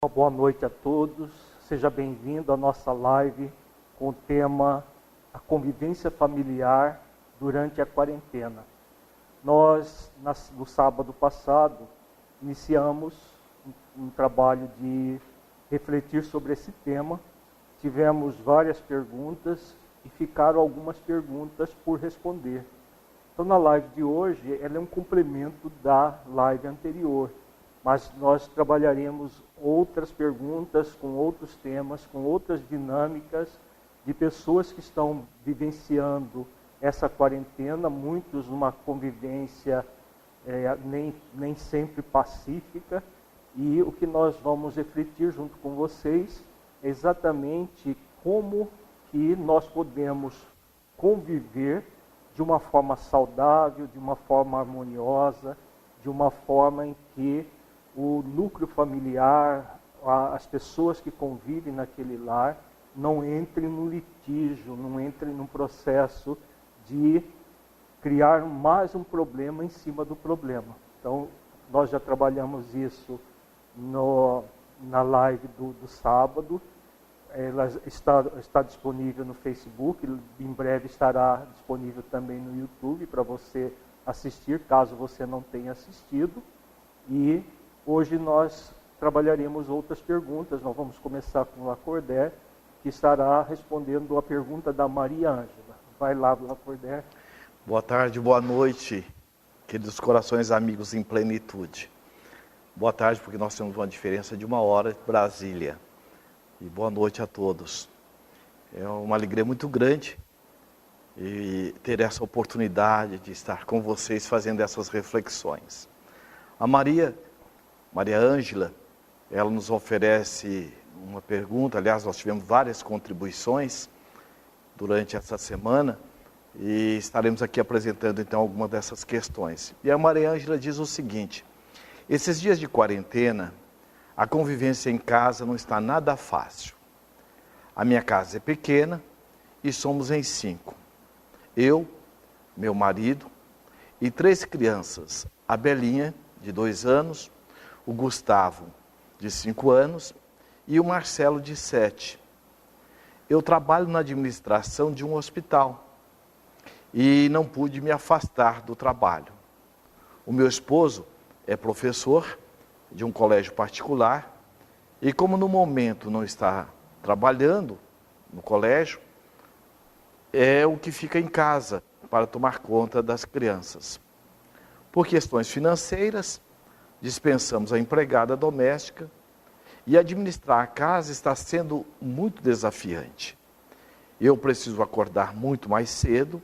Boa noite a todos, seja bem-vindo à nossa live com o tema A Convivência Familiar durante a Quarentena. Nós, no sábado passado, iniciamos um trabalho de refletir sobre esse tema. Tivemos várias perguntas e ficaram algumas perguntas por responder. Então, na live de hoje, ela é um complemento da live anterior, mas nós trabalharemos outras perguntas com outros temas, com outras dinâmicas de pessoas que estão vivenciando essa quarentena, muitos numa convivência nem sempre pacífica, e o que nós vamos refletir junto com vocês é exatamente como que nós podemos conviver de uma forma saudável, de uma forma harmoniosa, de uma forma em que o núcleo familiar, as pessoas que convivem naquele lar, não entrem no litígio, não entrem num processo de criar mais um problema em cima do problema. Então, nós já trabalhamos isso na live do sábado. Ela está disponível no Facebook, em breve estará disponível também no YouTube para você assistir, caso você não tenha assistido. E hoje nós trabalharemos outras perguntas. Nós vamos começar com o Lacordaire, que estará respondendo a pergunta da Maria Ângela. Vai lá, Lacordaire. Boa tarde, boa noite, queridos corações amigos em plenitude. Boa tarde, porque nós temos uma diferença de 1 hora de Brasília. E boa noite a todos. É uma alegria muito grande e ter essa oportunidade de estar com vocês fazendo essas reflexões. A Maria Ângela, ela nos oferece uma pergunta. Aliás, nós tivemos várias contribuições durante essa semana e estaremos aqui apresentando então algumas dessas questões. E a Maria Ângela diz o seguinte: esses dias de quarentena, a convivência em casa não está nada fácil. A minha casa é pequena e somos em 5. Eu, meu marido e 3 crianças. A Belinha, de 2 anos, o Gustavo, de 5 anos, e o Marcelo, de 7. Eu trabalho na administração de um hospital e não pude me afastar do trabalho. O meu esposo é professor de um colégio particular e, como no momento não está trabalhando no colégio, é o que fica em casa para tomar conta das crianças. Por questões financeiras, dispensamos a empregada doméstica e administrar a casa está sendo muito desafiante. Eu preciso acordar muito mais cedo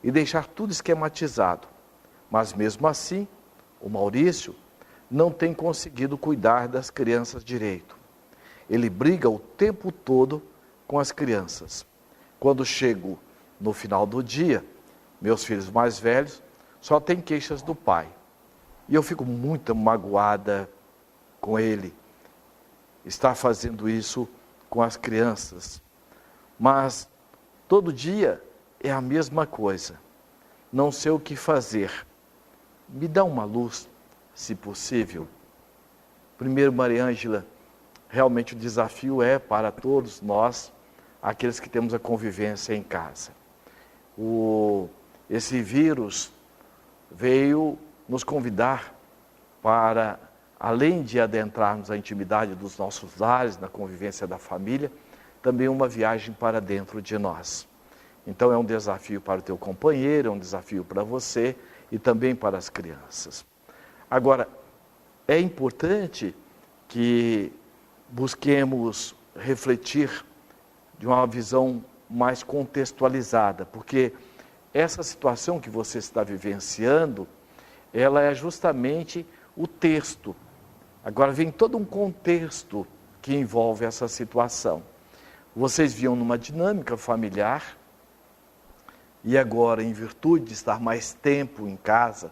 e deixar tudo esquematizado, mas mesmo assim, o Maurício não tem conseguido cuidar das crianças direito. Ele briga o tempo todo com as crianças. Quando chego no final do dia, meus filhos mais velhos só têm queixas do pai. E eu fico muito magoada com ele estar fazendo isso com as crianças. Mas todo dia é a mesma coisa. Não sei o que fazer. Me dá uma luz, se possível. Primeiro, Maria Ângela, realmente o desafio é para todos nós, aqueles que temos a convivência em casa. Esse vírus veio nos convidar para, além de adentrarmos a intimidade dos nossos lares, na convivência da família, também uma viagem para dentro de nós. Então é um desafio para o teu companheiro, é um desafio para você e também para as crianças. Agora, é importante que busquemos refletir de uma visão mais contextualizada, porque essa situação que você está vivenciando, ela é justamente o texto. Agora vem todo um contexto que envolve essa situação. Vocês viam numa dinâmica familiar e agora, em virtude de estar mais tempo em casa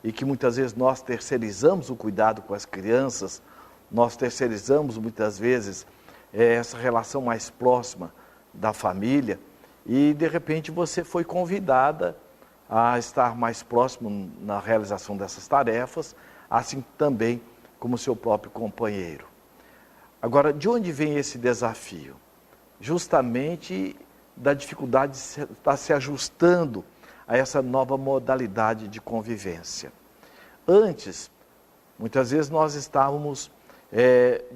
e que muitas vezes nós terceirizamos o cuidado com as crianças, nós terceirizamos muitas vezes essa relação mais próxima da família e de repente você foi convidada a estar mais próximo na realização dessas tarefas, assim também como seu próprio companheiro. Agora, de onde vem esse desafio? Justamente da dificuldade de estar se ajustando a essa nova modalidade de convivência. Antes, muitas vezes nós estávamos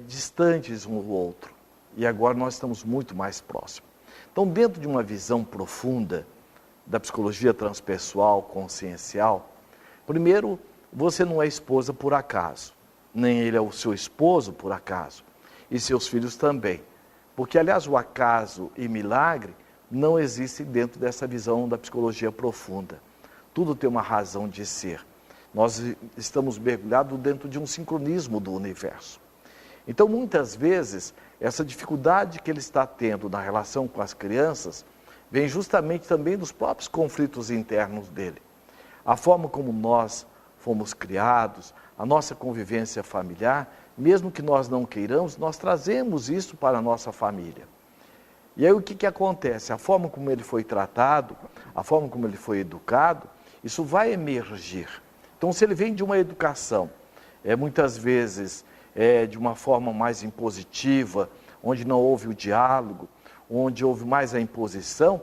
distantes um do outro, e agora nós estamos muito mais próximos. Então, dentro de uma visão profunda da psicologia transpessoal, consciencial, primeiro, você não é esposa por acaso, nem ele é o seu esposo por acaso, e seus filhos também. Porque, aliás, o acaso e milagre não existem dentro dessa visão da psicologia profunda. Tudo tem uma razão de ser. Nós estamos mergulhados dentro de um sincronismo do universo. Então, muitas vezes, essa dificuldade que ele está tendo na relação com as crianças vem justamente também dos próprios conflitos internos dele. A forma como nós fomos criados, a nossa convivência familiar, mesmo que nós não queiramos, nós trazemos isso para a nossa família. E aí o que acontece? A forma como ele foi tratado, a forma como ele foi educado, isso vai emergir. Então, se ele vem de uma educação, muitas vezes de uma forma mais impositiva, onde não houve o diálogo, onde houve mais a imposição,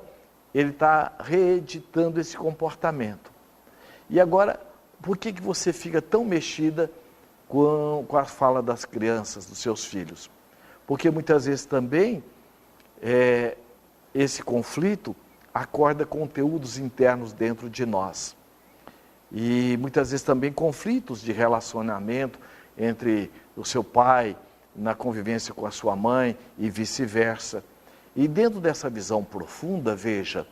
ele está reeditando esse comportamento. E agora, por que você fica tão mexida com a fala das crianças, dos seus filhos? Porque muitas vezes também esse conflito acorda conteúdos internos dentro de nós. E muitas vezes também conflitos de relacionamento entre o seu pai, na convivência com a sua mãe e vice-versa. E dentro dessa visão profunda, veja,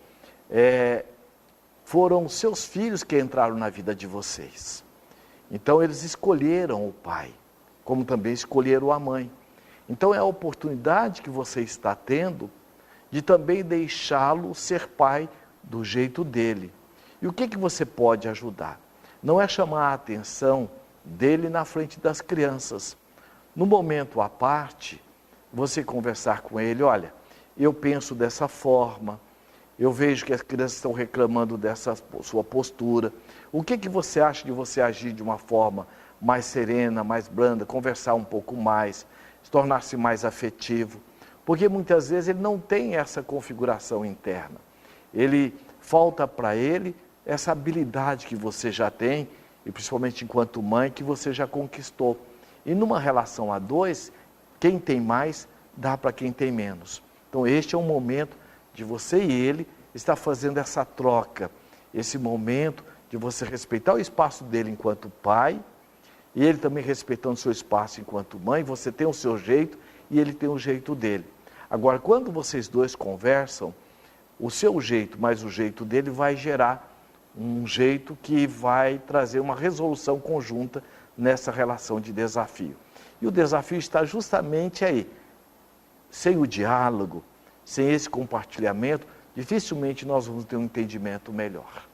foram seus filhos que entraram na vida de vocês. Então eles escolheram o pai, como também escolheram a mãe. Então é a oportunidade que você está tendo de também deixá-lo ser pai do jeito dele. E o que você pode ajudar? Não é chamar a atenção dele na frente das crianças. No momento à parte, você conversar com ele, olha, eu penso dessa forma, eu vejo que as crianças estão reclamando dessa sua postura. O que você acha de você agir de uma forma mais serena, mais branda, conversar um pouco mais, tornar-se mais afetivo? Porque muitas vezes ele não tem essa configuração interna. Falta para ele essa habilidade que você já tem, e principalmente enquanto mãe, que você já conquistou. E numa relação a dois, quem tem mais, dá para quem tem menos. Então este é um momento de você e ele estar fazendo essa troca, esse momento de você respeitar o espaço dele enquanto pai, e ele também respeitando o seu espaço enquanto mãe. Você tem o seu jeito e ele tem o jeito dele. Agora, quando vocês dois conversam, o seu jeito mais o jeito dele vai gerar um jeito que vai trazer uma resolução conjunta nessa relação de desafio. E o desafio está justamente aí. Sem o diálogo, sem esse compartilhamento, dificilmente nós vamos ter um entendimento melhor.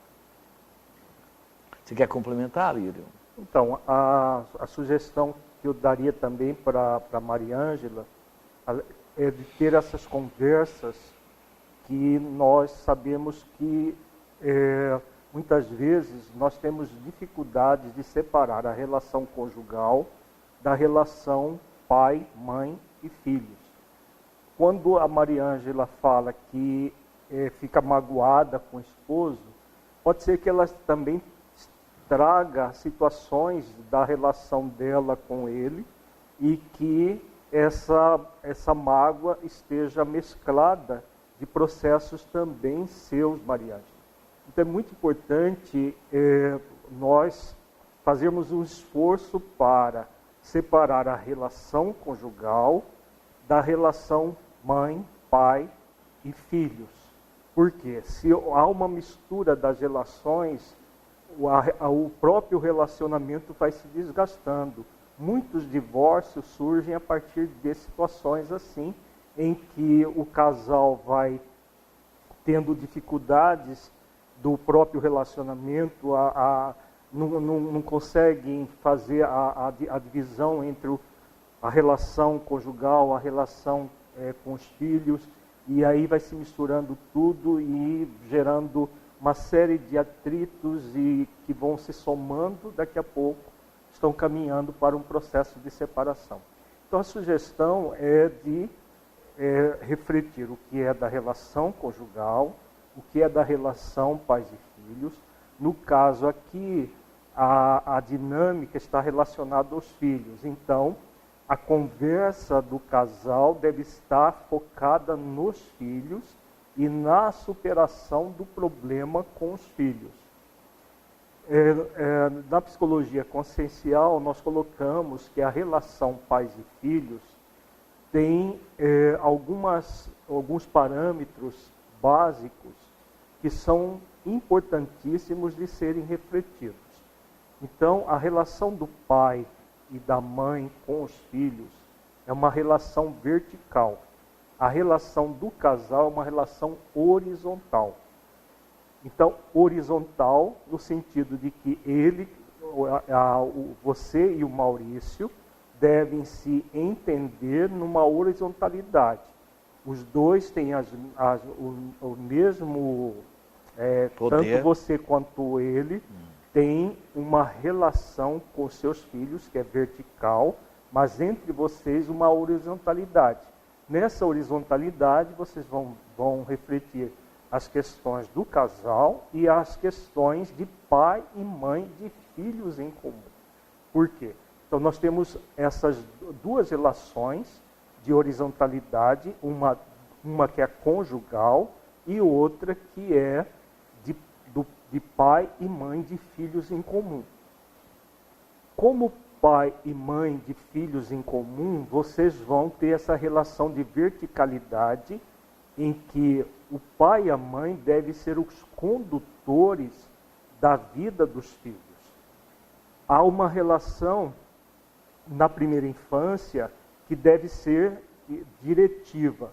Você quer complementar, Lírio? Então, a sugestão que eu daria também para a Mariângela é de ter essas conversas que nós sabemos que muitas vezes nós temos dificuldades de separar a relação conjugal da relação pai, mãe e filhos. Quando a Mariângela fala que fica magoada com o esposo, pode ser que ela também traga situações da relação dela com ele e que essa mágoa esteja mesclada de processos também seus, Mariângela. Então é muito importante nós fazermos um esforço para separar a relação conjugal da relação mãe, pai e filhos. Por quê? Se há uma mistura das relações, o próprio relacionamento vai se desgastando. Muitos divórcios surgem a partir de situações assim, em que o casal vai tendo dificuldades do próprio relacionamento, não conseguem fazer a divisão entre a relação conjugal, a relação com os filhos, e aí vai se misturando tudo e gerando uma série de atritos e que vão se somando, daqui a pouco estão caminhando para um processo de separação. Então a sugestão é de refletir o que é da relação conjugal, o que é da relação pais e filhos. No caso aqui, a dinâmica está relacionada aos filhos. Então, a conversa do casal deve estar focada nos filhos e na superação do problema com os filhos. Na psicologia consciencial, nós colocamos que a relação pais e filhos tem alguns parâmetros básicos que são importantíssimos de serem refletidos. Então, a relação do pai e da mãe com os filhos é uma relação vertical. A relação do casal é uma relação horizontal. Então, horizontal no sentido de que você e o Maurício devem se entender numa horizontalidade. Os dois têm o mesmo, tanto você quanto ele, tem uma relação com seus filhos que é vertical, mas entre vocês uma horizontalidade. Nessa horizontalidade vocês vão refletir as questões do casal e as questões de pai e mãe de filhos em comum. Por quê? Então nós temos essas duas relações de horizontalidade, uma que é conjugal e outra que é de pai e mãe de filhos em comum. Como pai e mãe de filhos em comum, vocês vão ter essa relação de verticalidade em que o pai e a mãe devem ser os condutores da vida dos filhos. Há uma relação na primeira infância que deve ser diretiva.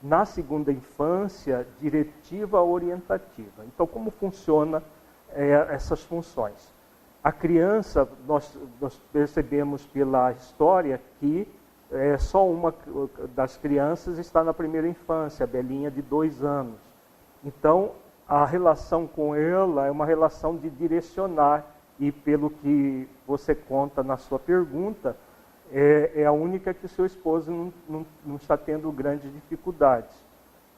Na segunda infância, diretiva orientativa. Então, como funciona essas funções? A criança, nós percebemos pela história que só uma das crianças está na primeira infância, a Belinha de 2 anos. Então, a relação com ela é uma relação de direcionar, e pelo que você conta na sua pergunta, é a única que o seu esposo não está tendo grandes dificuldades.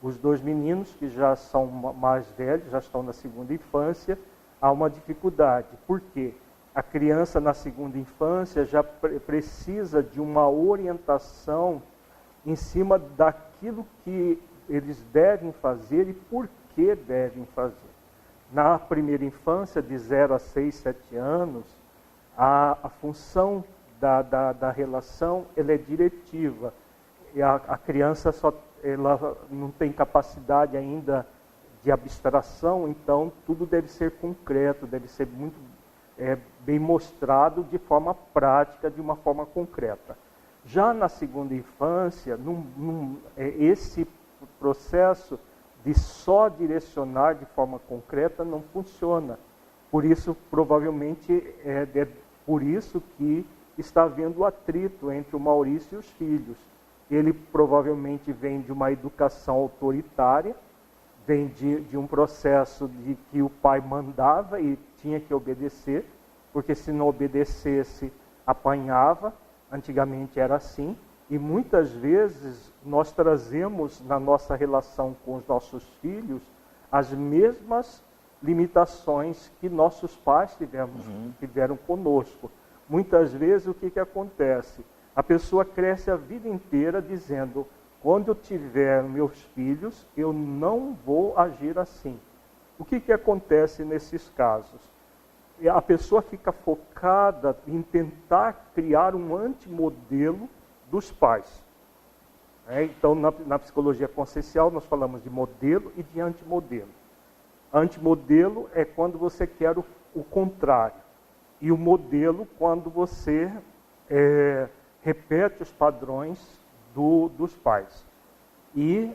Os 2 meninos, que já são mais velhos, já estão na segunda infância, há uma dificuldade. Por quê? A criança na segunda infância já precisa de uma orientação em cima daquilo que eles devem fazer e por que devem fazer. Na primeira infância, de 0 a 6, 7 anos, a função da relação ela é diretiva. E a criança ela não tem capacidade ainda de abstração, então tudo deve ser concreto, deve ser muito bem mostrado de forma prática, de uma forma concreta. Já na segunda infância, esse processo de só direcionar de forma concreta não funciona. Por isso, provavelmente, por isso que está havendo atrito entre o Maurício e os filhos. Ele provavelmente vem de uma educação autoritária, vem de um processo de que o pai mandava e tinha que obedecer, porque se não obedecesse, apanhava. Antigamente era assim. E muitas vezes nós trazemos na nossa relação com os nossos filhos as mesmas limitações que nossos pais tiveram conosco. Muitas vezes o que acontece? A pessoa cresce a vida inteira dizendo: quando eu tiver meus filhos, eu não vou agir assim. O que acontece nesses casos? A pessoa fica focada em tentar criar um antimodelo dos pais. Então, na psicologia consciencial, nós falamos de modelo e de antimodelo. Antimodelo é quando você quer o contrário. E o modelo, quando você repete os padrões dos pais. E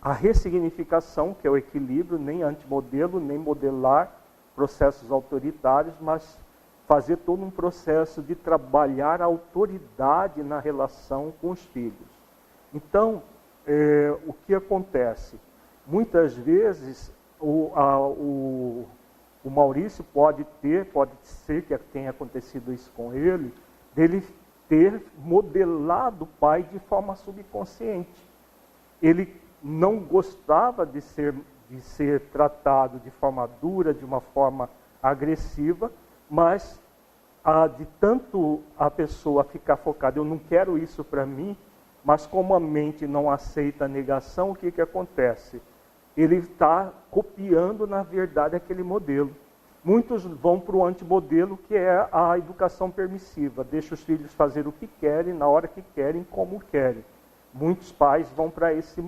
a ressignificação, que é o equilíbrio, nem antimodelo, nem modelar processos autoritários, mas fazer todo um processo de trabalhar a autoridade na relação com os filhos. Então, o que acontece? Muitas vezes, o Maurício pode ser que tenha acontecido isso com ele, dele ter modelado o pai de forma subconsciente. Ele não gostava de ser tratado de forma dura, de uma forma agressiva, mas de tanto a pessoa ficar focada, eu não quero isso para mim, mas como a mente não aceita a negação, o que acontece? Ele está copiando, na verdade, aquele modelo. Muitos vão para o antimodelo, que é a educação permissiva. Deixa os filhos fazer o que querem, na hora que querem, como querem. Muitos pais vão para esse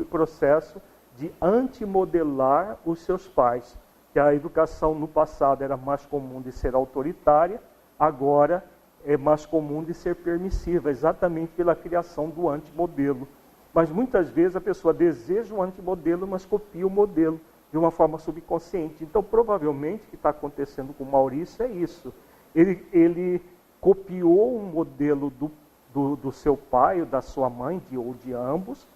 processo de antimodelar os seus pais. Que a educação no passado era mais comum de ser autoritária, agora é mais comum de ser permissiva, exatamente pela criação do antimodelo. Mas muitas vezes a pessoa deseja um antimodelo, mas copia o modelo de uma forma subconsciente. Então, provavelmente, o que está acontecendo com o Maurício é isso. Ele copiou um modelo do seu pai ou da sua mãe, ou de ambos,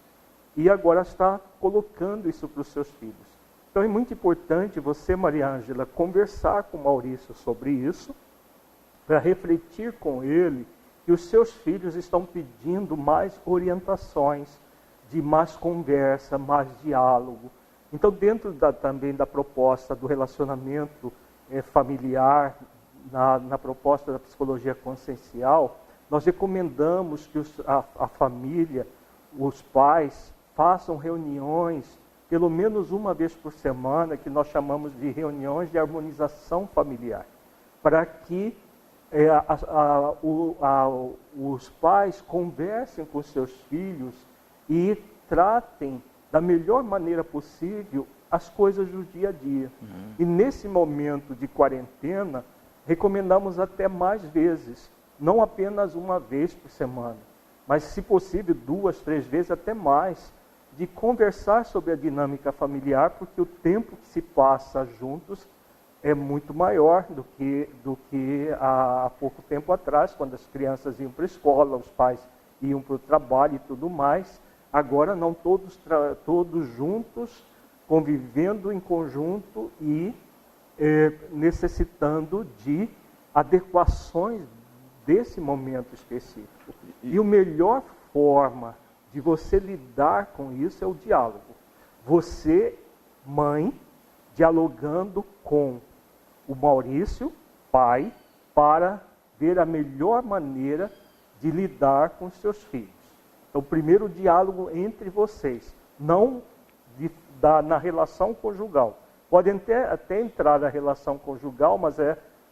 e agora está colocando isso para os seus filhos. Então, é muito importante você, Maria Ângela, conversar com o Maurício sobre isso, para refletir com ele que os seus filhos estão pedindo mais orientações, de mais conversa, mais diálogo. Então, dentro também da proposta do relacionamento familiar, na proposta da psicologia consciencial, nós recomendamos que a família, os pais, façam reuniões, pelo menos uma vez por semana, que nós chamamos de reuniões de harmonização familiar, para que os pais conversem com seus filhos e tratem da melhor maneira possível as coisas do dia a dia. E nesse momento de quarentena, recomendamos até mais vezes, não apenas uma vez por semana, mas se possível 2, 3 vezes, até mais, de conversar sobre a dinâmica familiar, porque o tempo que se passa juntos é muito maior do que há pouco tempo atrás, quando as crianças iam para a escola, os pais iam para o trabalho e tudo mais. Agora não, todos juntos, convivendo em conjunto e necessitando de adequações desse momento específico. E a melhor forma de você lidar com isso é o diálogo. Você, mãe, dialogando com o Maurício, pai, para ver a melhor maneira de lidar com os seus filhos. Então, primeiro o diálogo entre vocês, não na relação conjugal. Pode até entrar na relação conjugal, mas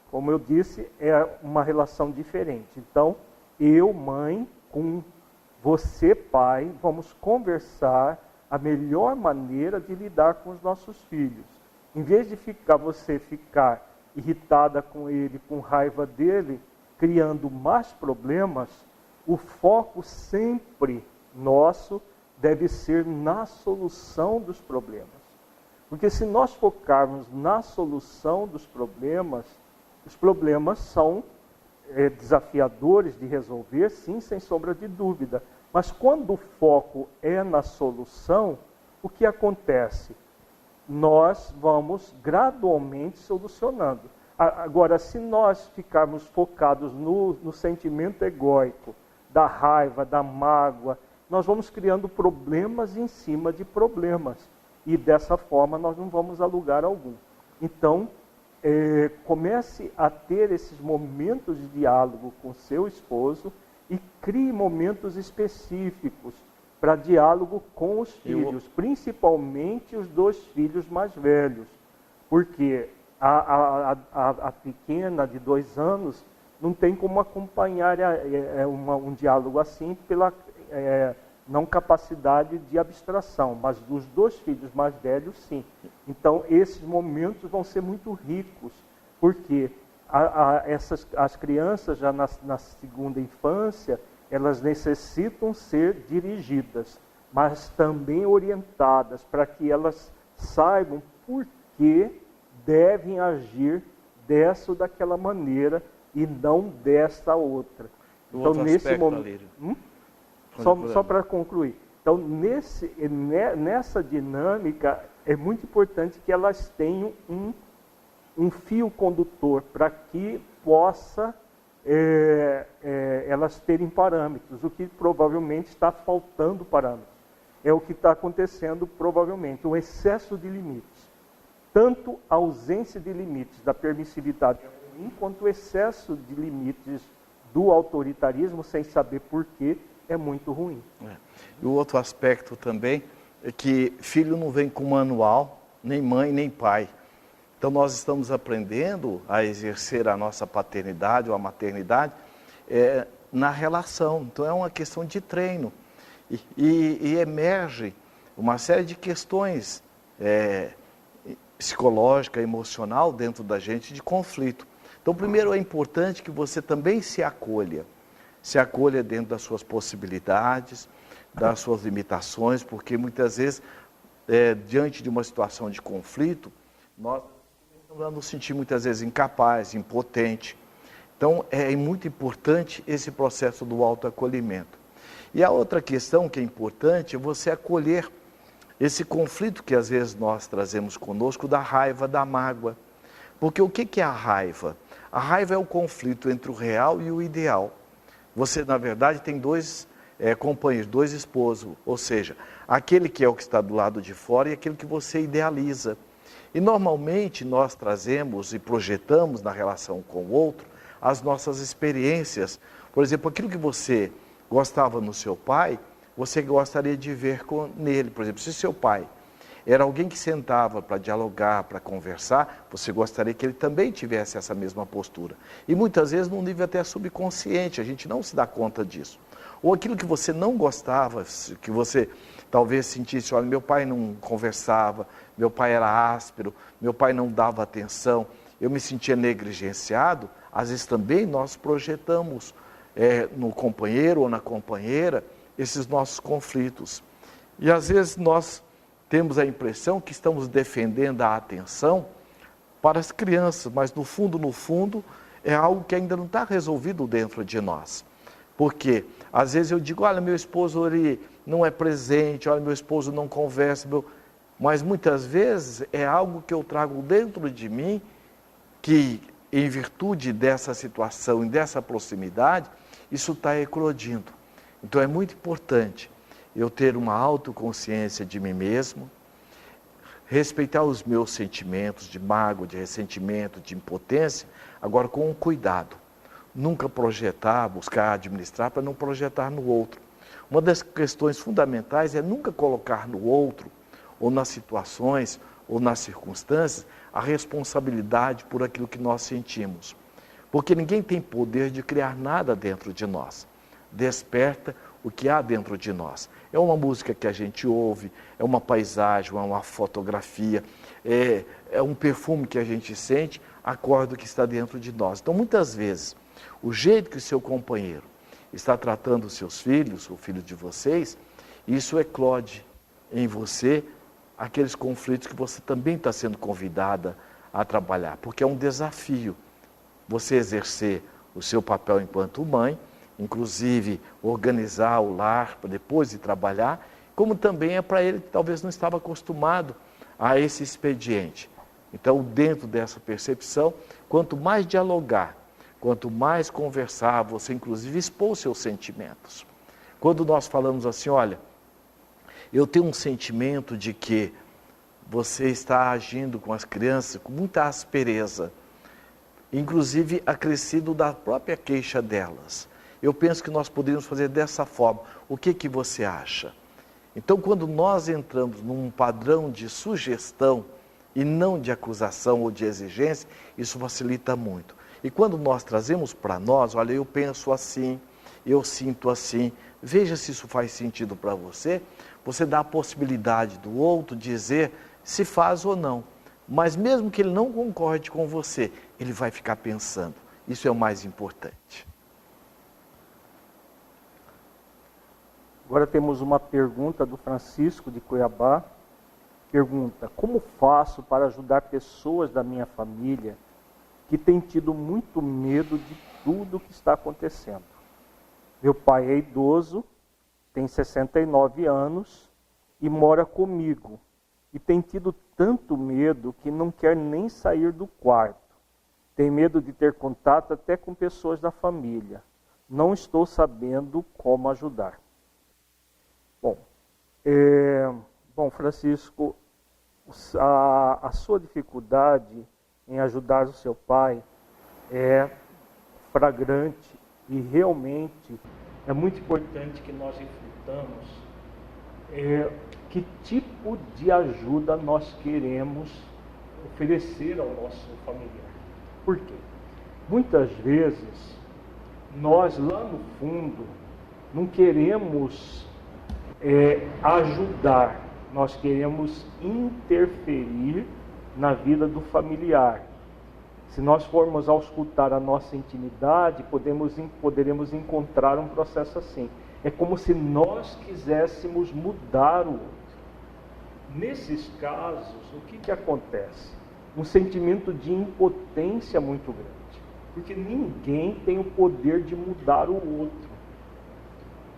como eu disse, é uma relação diferente. Então, eu, mãe, com você, pai, vamos conversar a melhor maneira de lidar com os nossos filhos. Em vez de você ficar irritada com ele, com raiva dele, criando mais problemas, o foco sempre nosso deve ser na solução dos problemas. Porque se nós focarmos na solução dos problemas, os problemas são desafiadores de resolver, sim, sem sombra de dúvida. Mas quando o foco é na solução, o que acontece? Nós vamos gradualmente solucionando. Agora, se nós ficarmos focados no sentimento egóico, da raiva, da mágoa, nós vamos criando problemas em cima de problemas. E dessa forma nós não vamos a lugar algum. Então, comece a ter esses momentos de diálogo com seu esposo e crie momentos específicos para diálogo com os filhos, principalmente os 2 filhos mais velhos. Porque a pequena de 2 anos não tem como acompanhar um diálogo assim pela não capacidade de abstração, mas dos 2 filhos mais velhos, sim. Então, esses momentos vão ser muito ricos, porque as crianças já na segunda infância, elas necessitam ser dirigidas, mas também orientadas, para que elas saibam por que devem agir dessa ou daquela maneira, e não desta outra. Então, nesse momento, só para concluir. Então, nessa dinâmica, é muito importante que elas tenham um fio condutor para que possa elas terem parâmetros, o que provavelmente está faltando parâmetros. É o que está acontecendo provavelmente, o excesso de limites. Tanto a ausência de limites da permissividade é ruim, quanto o excesso de limites do autoritarismo, sem saber porquê, é muito ruim. E o outro aspecto também é que filho não vem com manual, nem mãe, nem pai. Então nós estamos aprendendo a exercer a nossa paternidade ou a maternidade na relação. Então é uma questão de treino. E emerge uma série de questões psicológica, emocional dentro da gente de conflito. Então primeiro é importante que você também se acolha dentro das suas possibilidades, das suas limitações, porque muitas vezes, diante de uma situação de conflito, nós nos sentimos muitas vezes incapazes, impotentes. Então é muito importante esse processo do autoacolhimento. E a outra questão que é importante é você acolher esse conflito que às vezes nós trazemos conosco da raiva, da mágoa. Porque o que é a raiva? A raiva é o conflito entre o real e o ideal. Você, na verdade, tem dois companheiros, dois esposos, ou seja, aquele que é o que está do lado de fora e aquele que você idealiza. E normalmente nós trazemos e projetamos na relação com o outro as nossas experiências. Por exemplo, aquilo que você gostava no seu pai, você gostaria de ver nele. Por exemplo, se seu pai era alguém que sentava para dialogar, para conversar, você gostaria que ele também tivesse essa mesma postura. E muitas vezes num nível até subconsciente, a gente não se dá conta disso. Ou aquilo que você não gostava, que você talvez sentisse, olha, meu pai não conversava, meu pai era áspero, meu pai não dava atenção, eu me sentia negligenciado, às vezes também nós projetamos no companheiro ou na companheira esses nossos conflitos. E às vezes nós temos a impressão que estamos defendendo a atenção para as crianças, mas no fundo, é algo que ainda não está resolvido dentro de nós. Porque às vezes eu digo, olha, meu esposo ele não é presente, olha, meu esposo não conversa, mas muitas vezes é algo que eu trago dentro de mim que, em virtude dessa situação e dessa proximidade, isso está eclodindo. Então é muito importante eu ter uma autoconsciência de mim mesmo, respeitar os meus sentimentos de mágoa, de ressentimento, de impotência, agora com cuidado. Nunca projetar, buscar administrar para não projetar no outro. Uma das questões fundamentais é nunca colocar no outro, ou nas situações, ou nas circunstâncias, a responsabilidade por aquilo que nós sentimos. Porque ninguém tem poder de criar nada dentro de nós. Desperta o que há dentro de nós. É uma música que a gente ouve, é uma paisagem, é uma fotografia, é um perfume que a gente sente, acorda o que está dentro de nós. Então, muitas vezes, o jeito que o seu companheiro está tratando os seus filhos, o filho de vocês, isso eclode em você aqueles conflitos que você também está sendo convidada a trabalhar, porque é um desafio você exercer o seu papel enquanto mãe, inclusive organizar o lar para depois de trabalhar, como também é para ele que talvez não estava acostumado a esse expediente. Então, dentro dessa percepção, quanto mais dialogar, quanto mais conversar, você inclusive expor seus sentimentos. Quando nós falamos assim, olha, eu tenho um sentimento de que você está agindo com as crianças com muita aspereza, inclusive acrescido da própria queixa delas. Eu penso que nós poderíamos fazer dessa forma. O que você acha? Então, quando nós entramos num padrão de sugestão e não de acusação ou de exigência, isso facilita muito. E quando nós trazemos para nós, olha, eu penso assim, eu sinto assim, veja se isso faz sentido para você, você dá a possibilidade do outro dizer se faz ou não. Mas mesmo que ele não concorde com você, ele vai ficar pensando. Isso é o mais importante. Agora temos uma pergunta do Francisco de Cuiabá. Pergunta: como faço para ajudar pessoas da minha família que têm tido muito medo de tudo que está acontecendo? Meu pai é idoso, tem 69 anos e mora comigo. E tem tido tanto medo que não quer nem sair do quarto. Tem medo de ter contato até com pessoas da família. Não estou sabendo como ajudar. Bom, Francisco, a sua dificuldade em ajudar o seu pai é flagrante e realmente é muito importante que nós reflitamos que tipo de ajuda nós queremos oferecer ao nosso familiar. Por quê? Muitas vezes, nós lá no fundo não queremos ajudar, nós queremos interferir na vida do familiar. Se nós formos auscultar a nossa intimidade, poderemos encontrar um processo assim. É como se nós quiséssemos mudar o outro. Nesses casos, o que acontece? Um sentimento de impotência muito grande. Porque ninguém tem o poder de mudar o outro.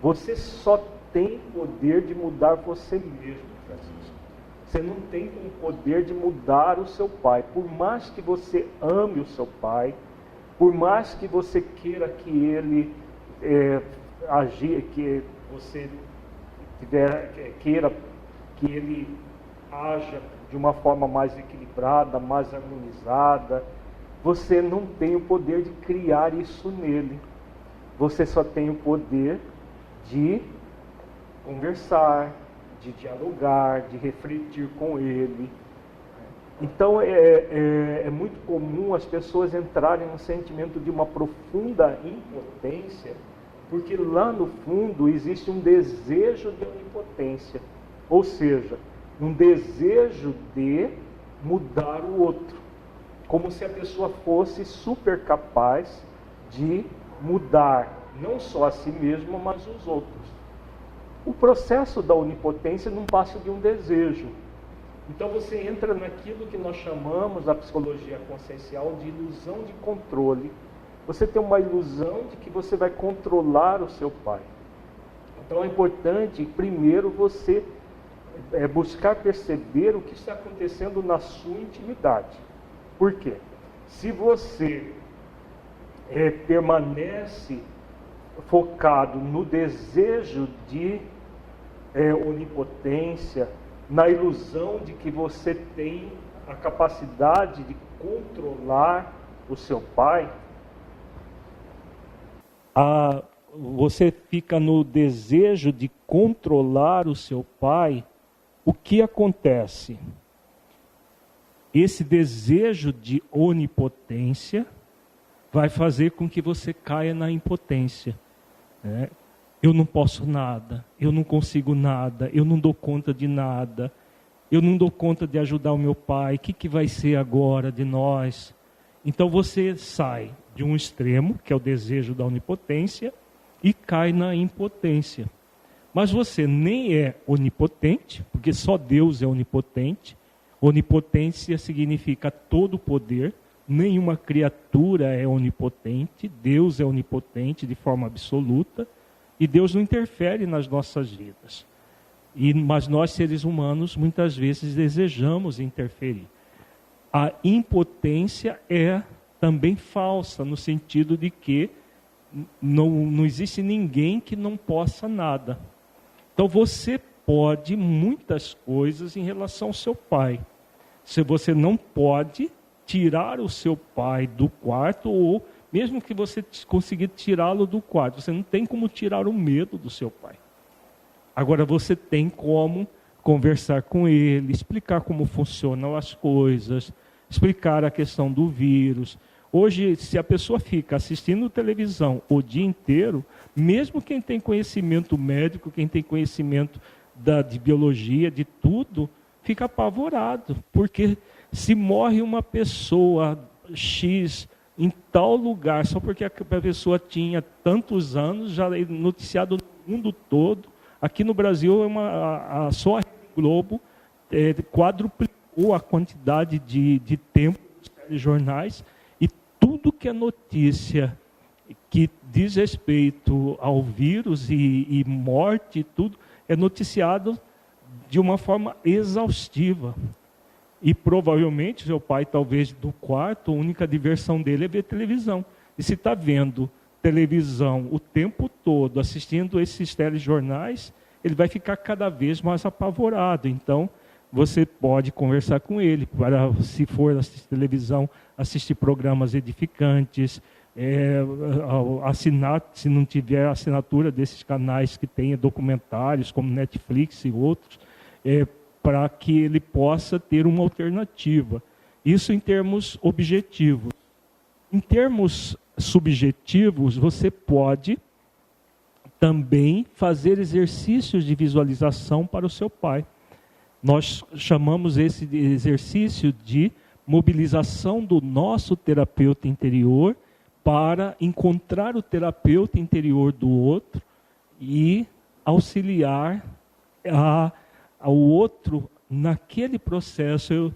Você só tem poder de mudar você mesmo, Francisco. Você não tem o poder de mudar o seu pai. Por mais que você ame o seu pai, por mais que você queira que ele que você queira que ele haja de uma forma mais equilibrada, mais harmonizada, você não tem o poder de criar isso nele. Você só tem o poder de conversar, de dialogar, de refletir com ele. Então é muito comum as pessoas entrarem num sentimento de uma profunda impotência, porque lá no fundo existe um desejo de onipotência, ou seja, um desejo de mudar o outro, como se a pessoa fosse super capaz de mudar não só a si mesma, mas os outros. O processo da onipotência não passa de um desejo. Então você entra naquilo que nós chamamos na psicologia consciencial de ilusão de controle. Você tem uma ilusão de que você vai controlar o seu pai. Então é importante, primeiro, você buscar perceber o que está acontecendo na sua intimidade. Por quê? Se você permanece focado no desejo de onipotência, na ilusão de que você tem a capacidade de controlar o seu pai, você fica no desejo de controlar o seu pai, o que acontece? Esse desejo de onipotência vai fazer com que você caia na impotência. Eu não posso nada, eu não consigo nada, eu não dou conta de nada, eu não dou conta de ajudar o meu pai, o que vai ser agora de nós? Então você sai de um extremo, que é o desejo da onipotência, e cai na impotência. Mas você nem é onipotente, porque só Deus é onipotente. Onipotência significa todo poder, nenhuma criatura é onipotente, Deus é onipotente de forma absoluta, e Deus não interfere nas nossas vidas. Mas nós, seres humanos, muitas vezes desejamos interferir. A impotência é também falsa, no sentido de que não existe ninguém que não possa nada. Então você pode muitas coisas em relação ao seu pai. Se você não pode tirar o seu pai do quarto, ou mesmo que você conseguir tirá-lo do quarto, você não tem como tirar o medo do seu pai. Agora você tem como conversar com ele, explicar como funcionam as coisas, explicar a questão do vírus. Hoje, se a pessoa fica assistindo televisão o dia inteiro, mesmo quem tem conhecimento médico, quem tem conhecimento de biologia, de tudo, fica apavorado. Porque se morre uma pessoa X em tal lugar, só porque a pessoa tinha tantos anos, já é noticiado no mundo todo. Aqui no Brasil, só a Globo quadruplicou a quantidade de tempo dos telejornais, e tudo que é notícia que diz respeito ao vírus e morte, tudo é noticiado de uma forma exaustiva. E provavelmente seu pai, talvez do quarto, a única diversão dele é ver televisão. E se está vendo televisão o tempo todo, assistindo esses telejornais, ele vai ficar cada vez mais apavorado. Então, você pode conversar com ele, para, se for assistir televisão, assistir programas edificantes, assinar, se não tiver assinatura desses canais que tenha documentários, como Netflix e outros, para que ele possa ter uma alternativa. Isso em termos objetivos. Em termos subjetivos, você pode também fazer exercícios de visualização para o seu pai. Nós chamamos esse exercício de mobilização do nosso terapeuta interior para encontrar o terapeuta interior do outro e auxiliar ao outro naquele processo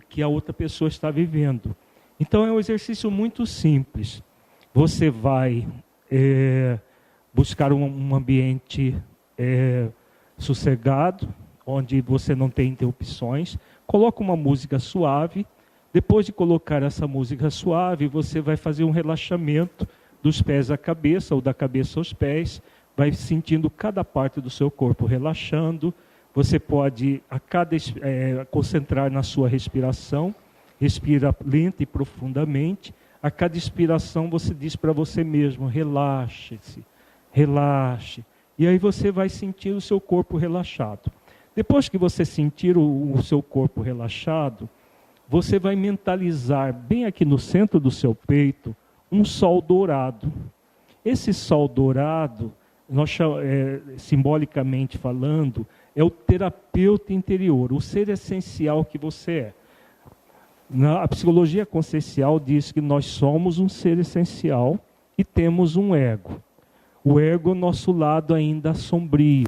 que a outra pessoa está vivendo. Então é um exercício muito simples. Você vai buscar um ambiente sossegado, onde você não tem interrupções, coloca uma música suave. Depois de colocar essa música suave, você vai fazer um relaxamento dos pés à cabeça, ou da cabeça aos pés, vai sentindo cada parte do seu corpo relaxando. Você pode concentrar na sua respiração, respira lenta e profundamente. A cada inspiração você diz para você mesmo, relaxe-se, relaxe. E aí você vai sentir o seu corpo relaxado. Depois que você sentir o seu corpo relaxado, você vai mentalizar bem aqui no centro do seu peito um sol dourado. Esse sol dourado, simbolicamente falando, é o terapeuta interior, o ser essencial que você é. A psicologia consciencial diz que nós somos um ser essencial e temos um ego. O ego é o nosso lado ainda sombrio.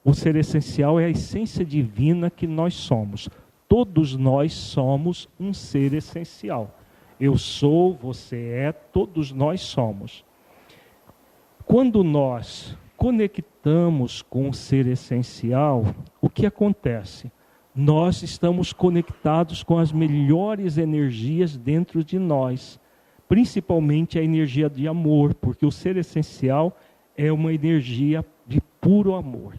O ser essencial é a essência divina que nós somos. Todos nós somos um ser essencial. Eu sou, você é, todos nós somos. Quando nós conectamos com o ser essencial, o que acontece? Nós estamos conectados com as melhores energias dentro de nós, principalmente a energia de amor, porque o ser essencial é uma energia de puro amor.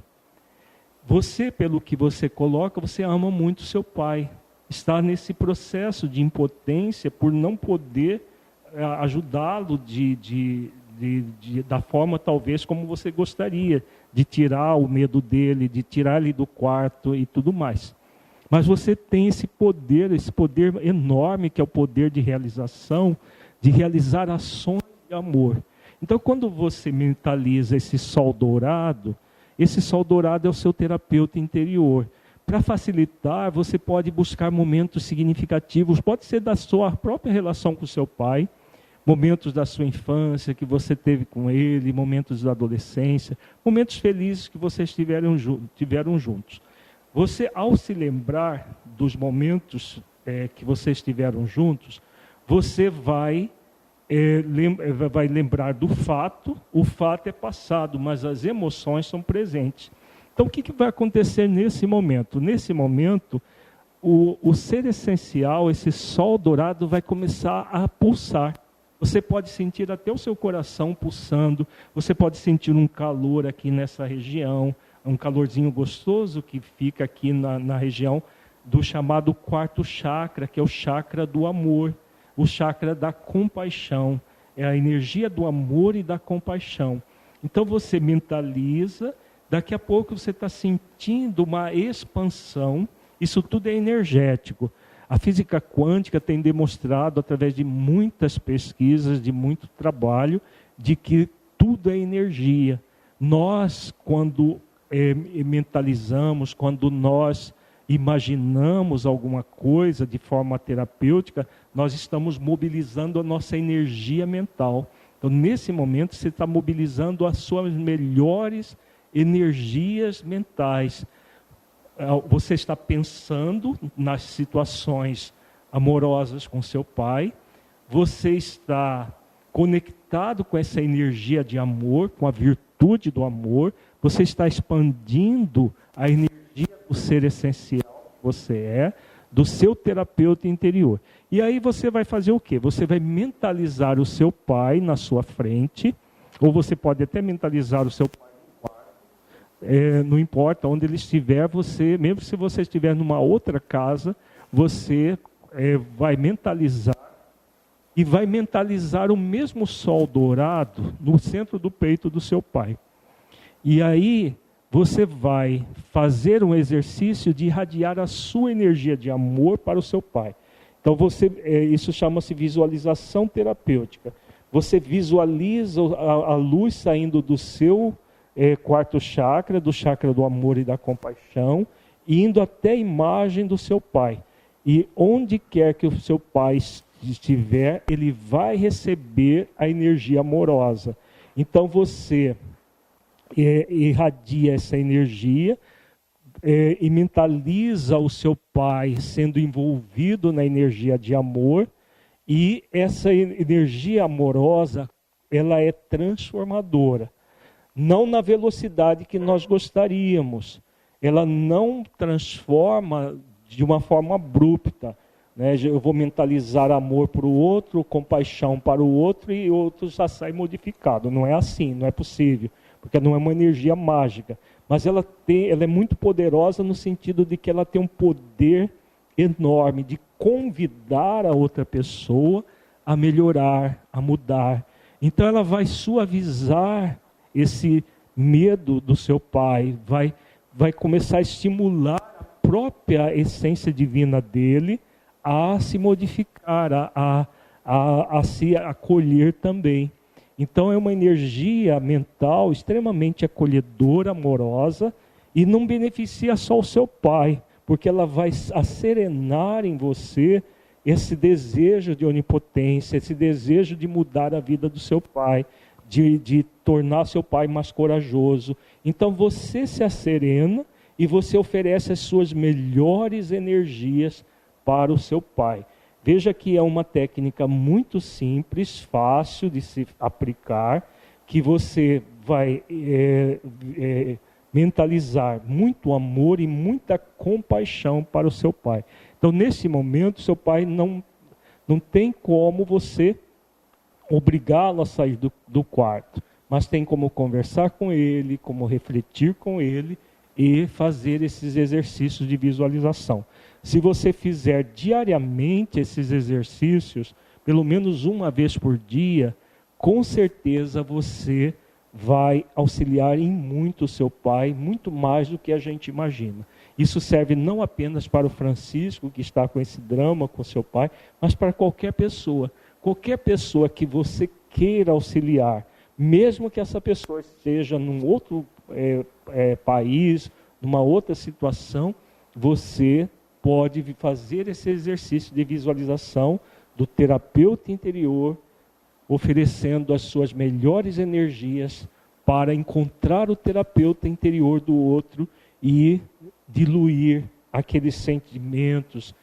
Você, pelo que você coloca, você ama muito seu pai. Está nesse processo de impotência por não poder ajudá-lo da forma talvez como você gostaria, de tirar o medo dele, de tirar ele do quarto e tudo mais. Mas você tem esse poder enorme que é o poder de realização, de realizar ações de amor. Então quando você mentaliza esse sol dourado é o seu terapeuta interior. Para facilitar, você pode buscar momentos significativos, pode ser da sua própria relação com o seu pai, momentos da sua infância que você teve com ele, momentos da adolescência, momentos felizes que vocês tiveram juntos. Você, ao se lembrar dos momentos que vocês tiveram juntos, você vai lembrar do fato. O fato é passado, mas as emoções são presentes. Então, o que vai acontecer nesse momento? Nesse momento, o ser essencial, esse sol dourado, vai começar a pulsar. Você pode sentir até o seu coração pulsando, você pode sentir um calor aqui nessa região, um calorzinho gostoso que fica aqui na região do chamado quarto chakra, que é o chakra do amor, o chakra da compaixão. É a energia do amor e da compaixão. Então você mentaliza, daqui a pouco você está sentindo uma expansão, isso tudo é energético. A física quântica tem demonstrado, através de muitas pesquisas, de muito trabalho, de que tudo é energia. Nós, quando mentalizamos, quando nós imaginamos alguma coisa de forma terapêutica, nós estamos mobilizando a nossa energia mental. Então, nesse momento, você está mobilizando as suas melhores energias mentais. Você está pensando nas situações amorosas com seu pai, você está conectado com essa energia de amor, com a virtude do amor, você está expandindo a energia do ser essencial que você é, do seu terapeuta interior. E aí você vai fazer o quê? Você vai mentalizar o seu pai na sua frente, ou você pode até mentalizar o seu pai no quarto, não importa onde ele estiver, você, mesmo se você estiver numa outra casa, você vai mentalizar, e vai mentalizar o mesmo sol dourado no centro do peito do seu pai. E aí você vai fazer um exercício de irradiar a sua energia de amor para o seu pai. Então isso chama-se visualização terapêutica. Você visualiza a luz saindo do seu quarto chakra, do chakra do amor e da compaixão, e indo até a imagem do seu pai. E onde quer que o seu pai estiver, ele vai receber a energia amorosa. Então você irradia essa energia e mentaliza o seu pai sendo envolvido na energia de amor, e essa energia amorosa, ela é transformadora, não na velocidade que nós gostaríamos, ela não transforma de uma forma abrupta, né? Eu vou mentalizar amor para o outro, compaixão para o outro, e o outro já sai modificado. Não é assim, não é possível, porque não é uma energia mágica. Mas ela é muito poderosa no sentido de que ela tem um poder enorme de convidar a outra pessoa a melhorar, a mudar. Então ela vai suavizar esse medo do seu pai, vai começar a estimular a própria essência divina dele a se modificar, a se acolher também. Então é uma energia mental extremamente acolhedora, amorosa, e não beneficia só o seu pai, porque ela vai acerenar em você esse desejo de onipotência, esse desejo de mudar a vida do seu pai, de tornar seu pai mais corajoso. Então você se acerena e você oferece as suas melhores energias para o seu pai. Veja que é uma técnica muito simples, fácil de se aplicar, que você vai mentalizar muito amor e muita compaixão para o seu pai. Então, nesse momento, seu pai não tem como você obrigá-lo a sair do quarto, mas tem como conversar com ele, como refletir com ele e fazer esses exercícios de visualização. Se você fizer diariamente esses exercícios, pelo menos uma vez por dia, com certeza você vai auxiliar em muito o seu pai, muito mais do que a gente imagina. Isso serve não apenas para o Francisco, que está com esse drama com seu pai, mas para qualquer pessoa. Qualquer pessoa que você queira auxiliar, mesmo que essa pessoa esteja num outro país, numa outra situação, você pode fazer esse exercício de visualização do terapeuta interior, oferecendo as suas melhores energias para encontrar o terapeuta interior do outro e diluir aqueles sentimentos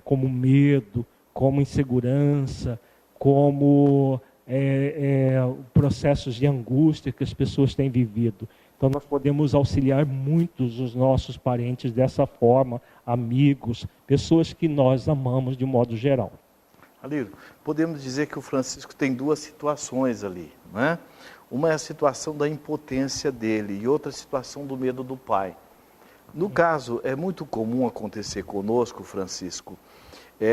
como medo, como insegurança, como processos de angústia que as pessoas têm vivido. Então nós podemos auxiliar muitos dos nossos parentes dessa forma, amigos, pessoas que nós amamos de modo geral. Alírio, podemos dizer que o Francisco tem duas situações ali, né? Uma é a situação da impotência dele e outra a situação do medo do pai. No caso, é muito comum acontecer conosco, Francisco,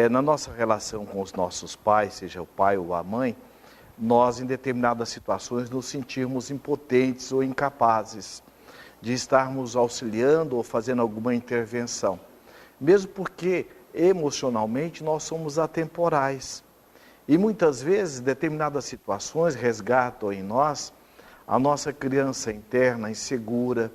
na nossa relação com os nossos pais, seja o pai ou a mãe, nós em determinadas situações nos sentirmos impotentes ou incapazes de estarmos auxiliando ou fazendo alguma intervenção. Mesmo porque emocionalmente nós somos atemporais. E muitas vezes determinadas situações resgatam em nós a nossa criança interna, insegura,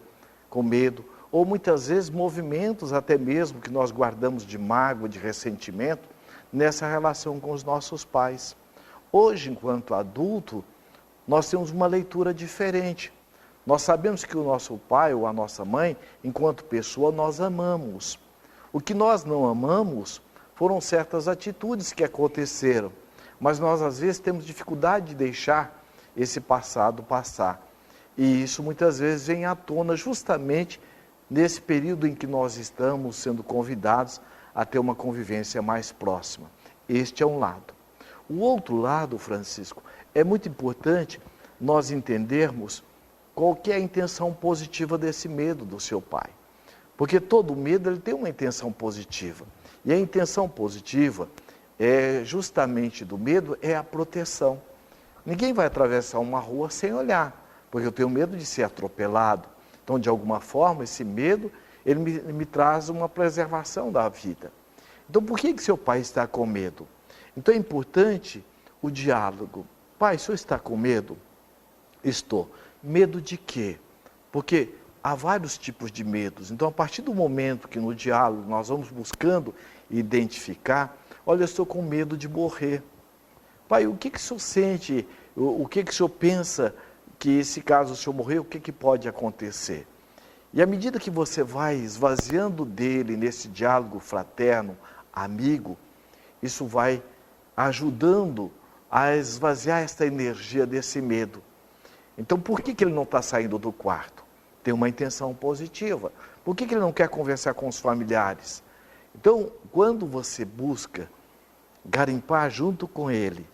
com medo, ou muitas vezes movimentos até mesmo que nós guardamos de mágoa, de ressentimento, nessa relação com os nossos pais. Hoje, enquanto adulto, nós temos uma leitura diferente. Nós sabemos que o nosso pai ou a nossa mãe, enquanto pessoa, nós amamos. O que nós não amamos foram certas atitudes que aconteceram, mas nós às vezes temos dificuldade de deixar esse passado passar. E isso muitas vezes vem à tona justamente nesse período em que nós estamos sendo convidados a ter uma convivência mais próxima. Este é um lado. O outro lado, Francisco, é muito importante nós entendermos qual que é a intenção positiva desse medo do seu pai. Porque todo medo ele tem uma intenção positiva. E a intenção positiva justamente do medo é a proteção. Ninguém vai atravessar uma rua sem olhar, porque eu tenho medo de ser atropelado. Então, de alguma forma, esse medo ele me traz uma preservação da vida. Então, por que seu pai está com medo? Então, é importante o diálogo. Pai, o senhor está com medo? Estou. Medo de quê? Porque há vários tipos de medos. Então, a partir do momento que no diálogo nós vamos buscando identificar, olha, eu estou com medo de morrer. Pai, o que o senhor sente? O que o senhor pensa que, se caso o senhor morrer, o que pode acontecer? E à medida que você vai esvaziando dele nesse diálogo fraterno, amigo, isso vai ajudando a esvaziar esta energia desse medo. Então, por que ele não está saindo do quarto? Tem uma intenção positiva. Por que ele não quer conversar com os familiares? Então, quando você busca garimpar junto com ele,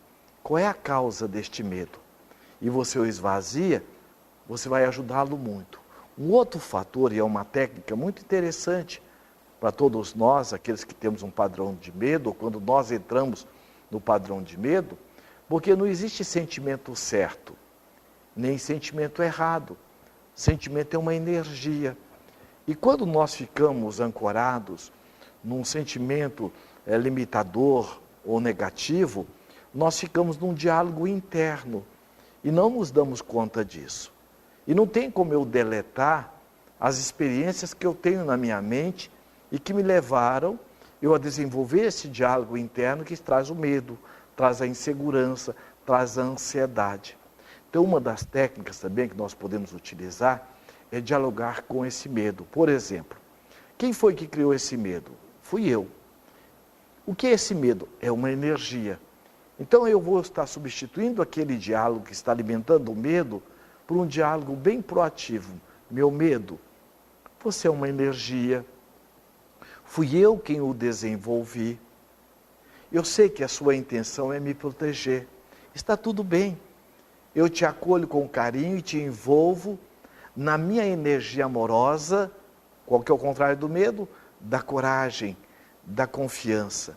qual é a causa deste medo? E você o esvazia, você vai ajudá-lo muito. Um outro fator, e é uma técnica muito interessante para todos nós, aqueles que temos um padrão de medo, ou quando nós entramos no padrão de medo, porque não existe sentimento certo, nem sentimento errado. Sentimento é uma energia. E quando nós ficamos ancorados num sentimento limitador ou negativo, nós ficamos num diálogo interno e não nos damos conta disso. E não tem como eu deletar as experiências que eu tenho na minha mente e que me levaram eu a desenvolver esse diálogo interno que traz o medo, traz a insegurança, traz a ansiedade. Então, uma das técnicas também que nós podemos utilizar é dialogar com esse medo. Por exemplo, quem foi que criou esse medo? Fui eu. O que é esse medo? É uma energia. Então, eu vou estar substituindo aquele diálogo que está alimentando o medo por um diálogo bem proativo. Meu medo, você é uma energia. Fui eu quem o desenvolvi. Eu sei que a sua intenção é me proteger. Está tudo bem. Eu te acolho com carinho e te envolvo na minha energia amorosa, qual que é o contrário do medo? Da coragem, da confiança.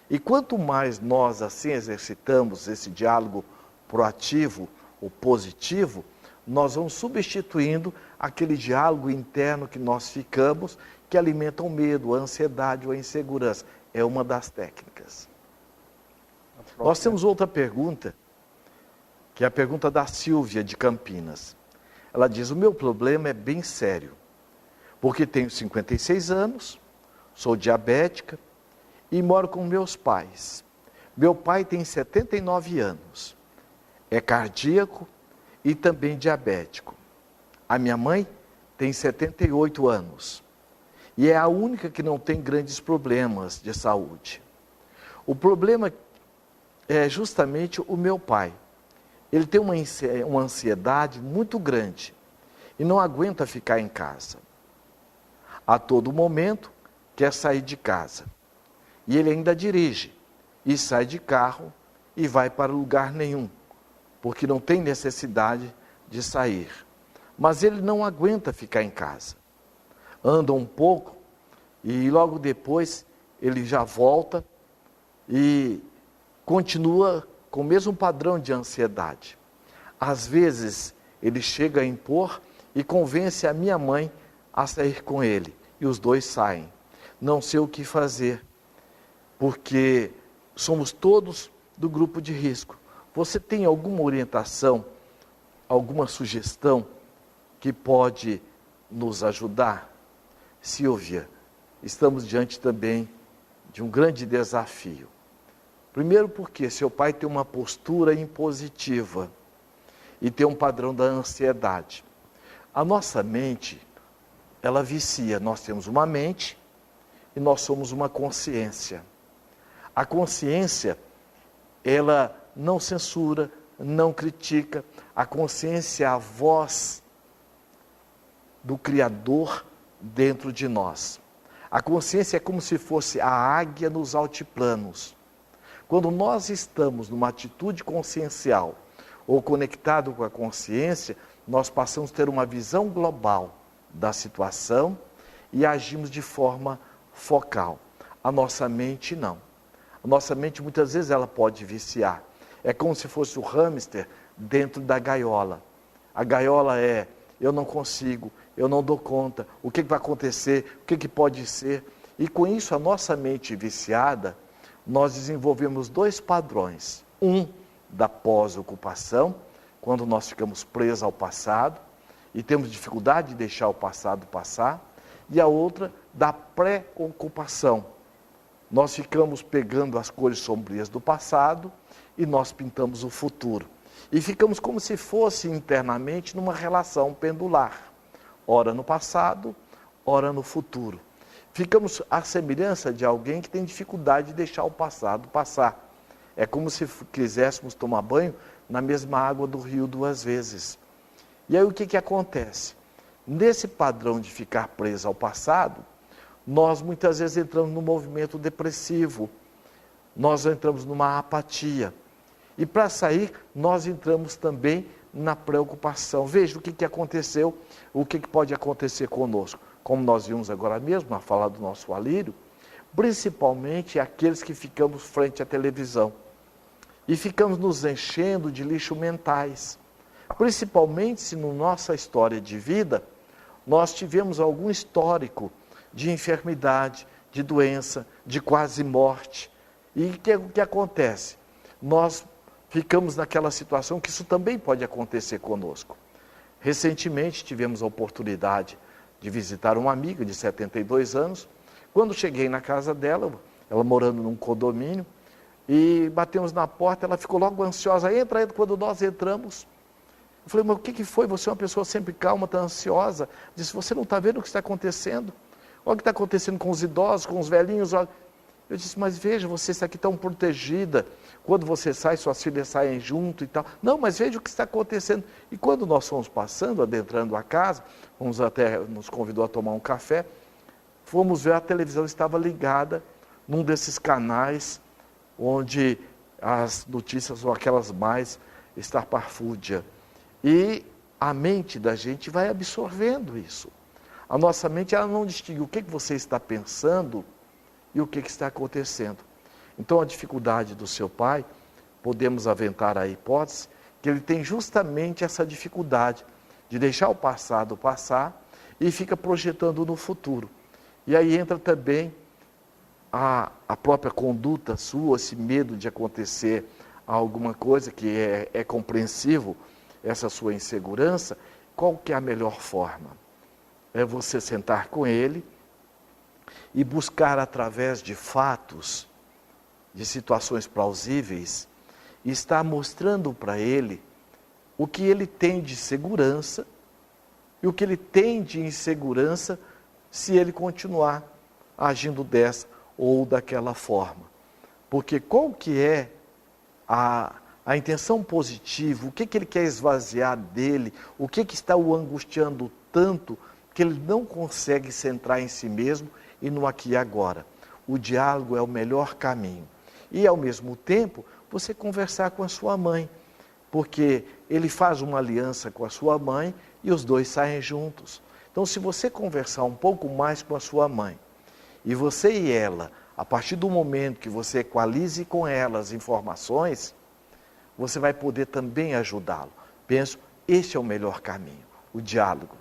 E quanto mais nós assim exercitamos esse diálogo proativo ou positivo, nós vamos substituindo aquele diálogo interno que nós ficamos, que alimenta o medo, a ansiedade ou a insegurança. É uma das técnicas. Nós temos outra pergunta, que é a pergunta da Silvia, de Campinas. Ela diz, o meu problema é bem sério, porque tenho 56 anos, sou diabética e moro com meus pais. Meu pai tem 79 anos, é cardíaco e também diabético. A minha mãe tem 78 anos e é a única que não tem grandes problemas de saúde. O problema é justamente o meu pai. Ele tem uma ansiedade muito grande e não aguenta ficar em casa. A todo momento quer sair de casa. E ele ainda dirige e sai de carro e vai para lugar nenhum, porque não tem necessidade de sair. Mas ele não aguenta ficar em casa. Anda um pouco e logo depois ele já volta e continua com o mesmo padrão de ansiedade. Às vezes, ele chega a impor e convence a minha mãe a sair com ele. E os dois saem. Não sei o que fazer, porque somos todos do grupo de risco. Você tem alguma orientação, alguma sugestão que pode nos ajudar? Silvia, estamos diante também de um grande desafio. Primeiro porque seu pai tem uma postura impositiva e tem um padrão da ansiedade. A nossa mente, ela vicia. Nós temos uma mente e nós somos uma consciência. A consciência, ela não censura, não critica. A consciência é a voz do Criador dentro de nós. A consciência é como se fosse a águia nos altiplanos. Quando nós estamos numa atitude consciencial ou conectado com a consciência, nós passamos a ter uma visão global da situação e agimos de forma focal. A nossa mente não. A nossa mente muitas vezes ela pode viciar. É como se fosse o hamster dentro da gaiola. A gaiola é, eu não consigo, eu não dou conta, o que vai acontecer, o que pode ser. E com isso a nossa mente viciada, nós desenvolvemos dois padrões. Um da pós-ocupação, quando nós ficamos presos ao passado e temos dificuldade de deixar o passado passar. E a outra da pré-ocupação. Nós ficamos pegando as cores sombrias do passado e nós pintamos o futuro. E ficamos como se fosse internamente numa relação pendular. Ora no passado, ora no futuro. Ficamos à semelhança de alguém que tem dificuldade de deixar o passado passar. É como se quiséssemos tomar banho na mesma água do rio 2 vezes. E aí o que acontece? Nesse padrão de ficar preso ao passado, nós muitas vezes entramos num movimento depressivo, nós entramos numa apatia. E para sair, nós entramos também na preocupação. Veja o que aconteceu, o que pode acontecer conosco. Como nós vimos agora mesmo, a falar do nosso alírio, principalmente aqueles que ficamos frente à televisão. E ficamos nos enchendo de lixo mentais. Principalmente se na nossa história de vida, nós tivemos algum histórico de enfermidade, de doença, de quase morte. E o que acontece? Nós ficamos naquela situação que isso também pode acontecer conosco. Recentemente tivemos a oportunidade de visitar uma amiga de 72 anos. Quando cheguei na casa dela, ela morando num condomínio, e batemos na porta, ela ficou logo ansiosa. Entra. Quando nós entramos, eu falei, mas o que foi? Você é uma pessoa sempre calma, está ansiosa. Disse, você não está vendo o que está acontecendo? Olha o que está acontecendo com os idosos, com os velhinhos. Olha. Eu disse, mas veja, você está aqui tão protegida. Quando você sai, suas filhas saem junto e tal. Não, mas veja o que está acontecendo. E quando nós fomos passando, adentrando a casa, nos convidou a tomar um café, fomos ver, a televisão estava ligada num desses canais onde as notícias são aquelas mais estarpafúrdia. E a mente da gente vai absorvendo isso. A nossa mente ela não distingue o que você está pensando e o que está acontecendo. Então a dificuldade do seu pai, podemos aventar a hipótese, que ele tem justamente essa dificuldade de deixar o passado passar e fica projetando no futuro. E aí entra também a própria conduta sua, esse medo de acontecer alguma coisa que é compreensível, essa sua insegurança. Qual que é a melhor forma? É você sentar com ele e buscar através de fatos, de situações plausíveis, e estar mostrando para ele o que ele tem de segurança e o que ele tem de insegurança se ele continuar agindo dessa ou daquela forma. Porque qual que é a intenção positiva, o que ele quer esvaziar dele, o que está o angustiando tanto que ele não consegue centrar em si mesmo e no aqui e agora. O diálogo é o melhor caminho. E ao mesmo tempo, você conversar com a sua mãe, porque ele faz uma aliança com a sua mãe e os dois saem juntos. Então, se você conversar um pouco mais com a sua mãe, e você e ela, a partir do momento que você equalize com ela as informações, você vai poder também ajudá-lo. Penso, este é o melhor caminho, o diálogo.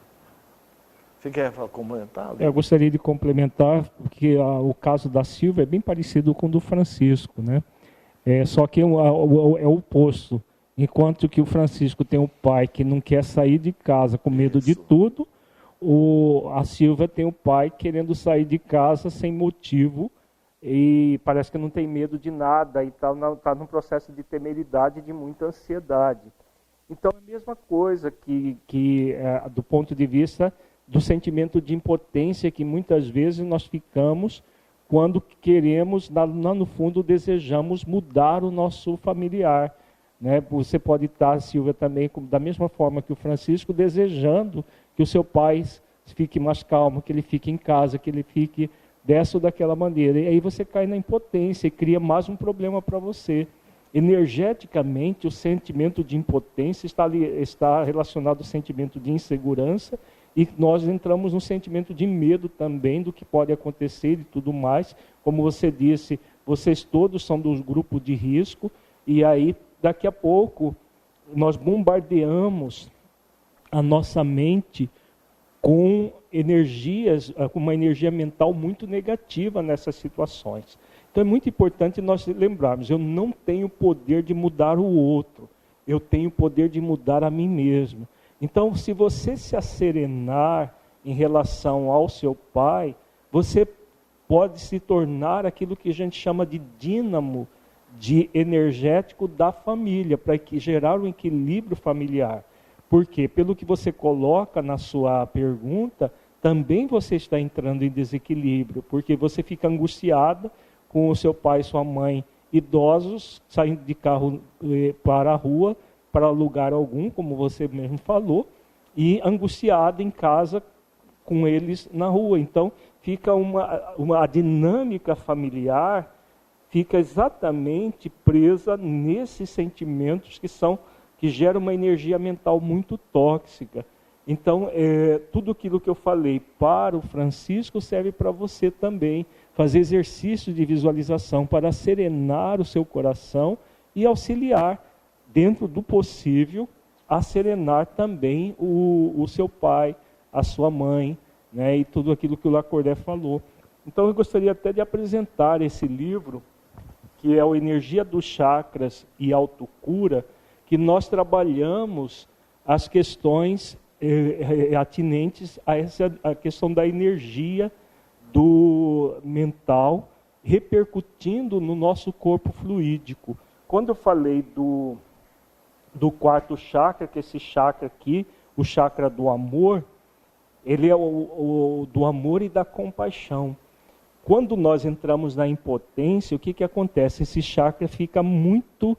Você quer complementar? Eu gostaria de complementar, porque o caso da Silvia é bem parecido com o do Francisco, né? Só que é o oposto. Enquanto que o Francisco tem um pai que não quer sair de casa com medo de tudo, a Silvia tem o pai querendo sair de casa sem motivo e parece que não tem medo de nada e está num processo de temeridade e de muita ansiedade. Então, é a mesma coisa que do ponto de vista do sentimento de impotência que muitas vezes nós ficamos quando queremos, lá no fundo, desejamos mudar o nosso familiar. Né? Você pode estar, Silvia, também, da mesma forma que o Francisco, desejando que o seu pai fique mais calmo, que ele fique em casa, que ele fique dessa ou daquela maneira. E aí você cai na impotência e cria mais um problema para você. Energeticamente, o sentimento de impotência está relacionado ao sentimento de insegurança, e nós entramos no sentimento de medo também do que pode acontecer e tudo mais. Como você disse, vocês todos são do grupo de risco, e aí daqui a pouco nós bombardeamos a nossa mente com energias, com uma energia mental muito negativa nessas situações. Então é muito importante nós lembrarmos, eu não tenho poder de mudar o outro, eu tenho o poder de mudar a mim mesmo. Então, se você se asserenar em relação ao seu pai, você pode se tornar aquilo que a gente chama de dínamo energético da família, para gerar um equilíbrio familiar. Por quê? Pelo que você coloca na sua pergunta, também você está entrando em desequilíbrio, porque você fica angustiada com o seu pai e sua mãe idosos, saindo de carro para a rua, para lugar algum, como você mesmo falou, e angustiada em casa com eles na rua. Então, fica uma dinâmica familiar, fica exatamente presa nesses sentimentos que geram uma energia mental muito tóxica. Então, tudo aquilo que eu falei para o Francisco serve para você também. Fazer exercícios de visualização para serenar o seu coração e auxiliar, dentro do possível, a serenar também o seu pai, a sua mãe, né, e tudo aquilo que o Lacordaire falou. Então, eu gostaria até de apresentar esse livro, que é o Energia dos Chakras e Autocura, que nós trabalhamos as questões atinentes a questão da energia do mental, repercutindo no nosso corpo fluídico. Quando eu falei do quarto chakra, que esse chakra aqui, o chakra do amor, ele é o do amor e da compaixão. Quando nós entramos na impotência, o que acontece? Esse chakra fica muito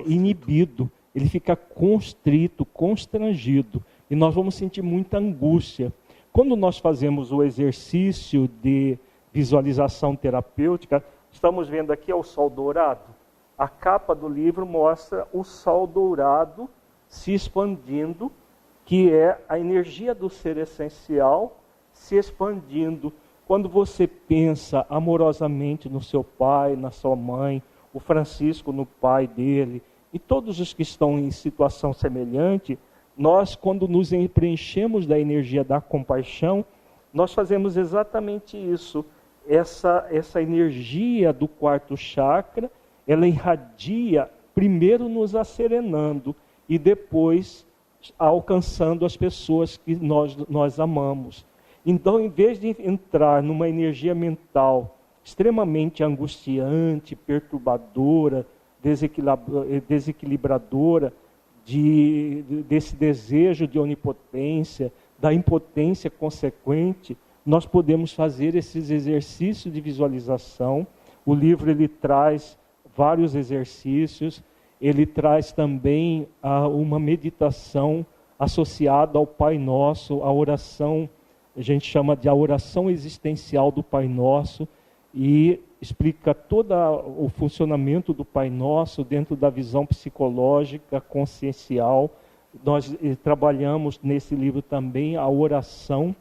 inibido, ele fica constrito, constrangido, e nós vamos sentir muita angústia. Quando nós fazemos o exercício de visualização terapêutica, estamos vendo aqui o sol dourado. A capa do livro mostra o sol dourado se expandindo, que é a energia do ser essencial se expandindo. Quando você pensa amorosamente no seu pai, na sua mãe, o Francisco no pai dele, e todos os que estão em situação semelhante, nós, quando nos preenchemos da energia da compaixão, nós fazemos exatamente isso. Essa energia do quarto chakra, ela irradia, primeiro nos asserenando, e depois alcançando as pessoas que nós amamos. Então, em vez de entrar numa energia mental extremamente angustiante, perturbadora, desequilibradora, desse desejo de onipotência, da impotência consequente, nós podemos fazer esses exercícios de visualização. O livro ele traz vários exercícios, ele traz também uma meditação associada ao Pai Nosso, a oração, a gente chama de a oração existencial do Pai Nosso, e explica todo o funcionamento do Pai Nosso dentro da visão psicológica, consciencial. Nós trabalhamos nesse livro também a oração,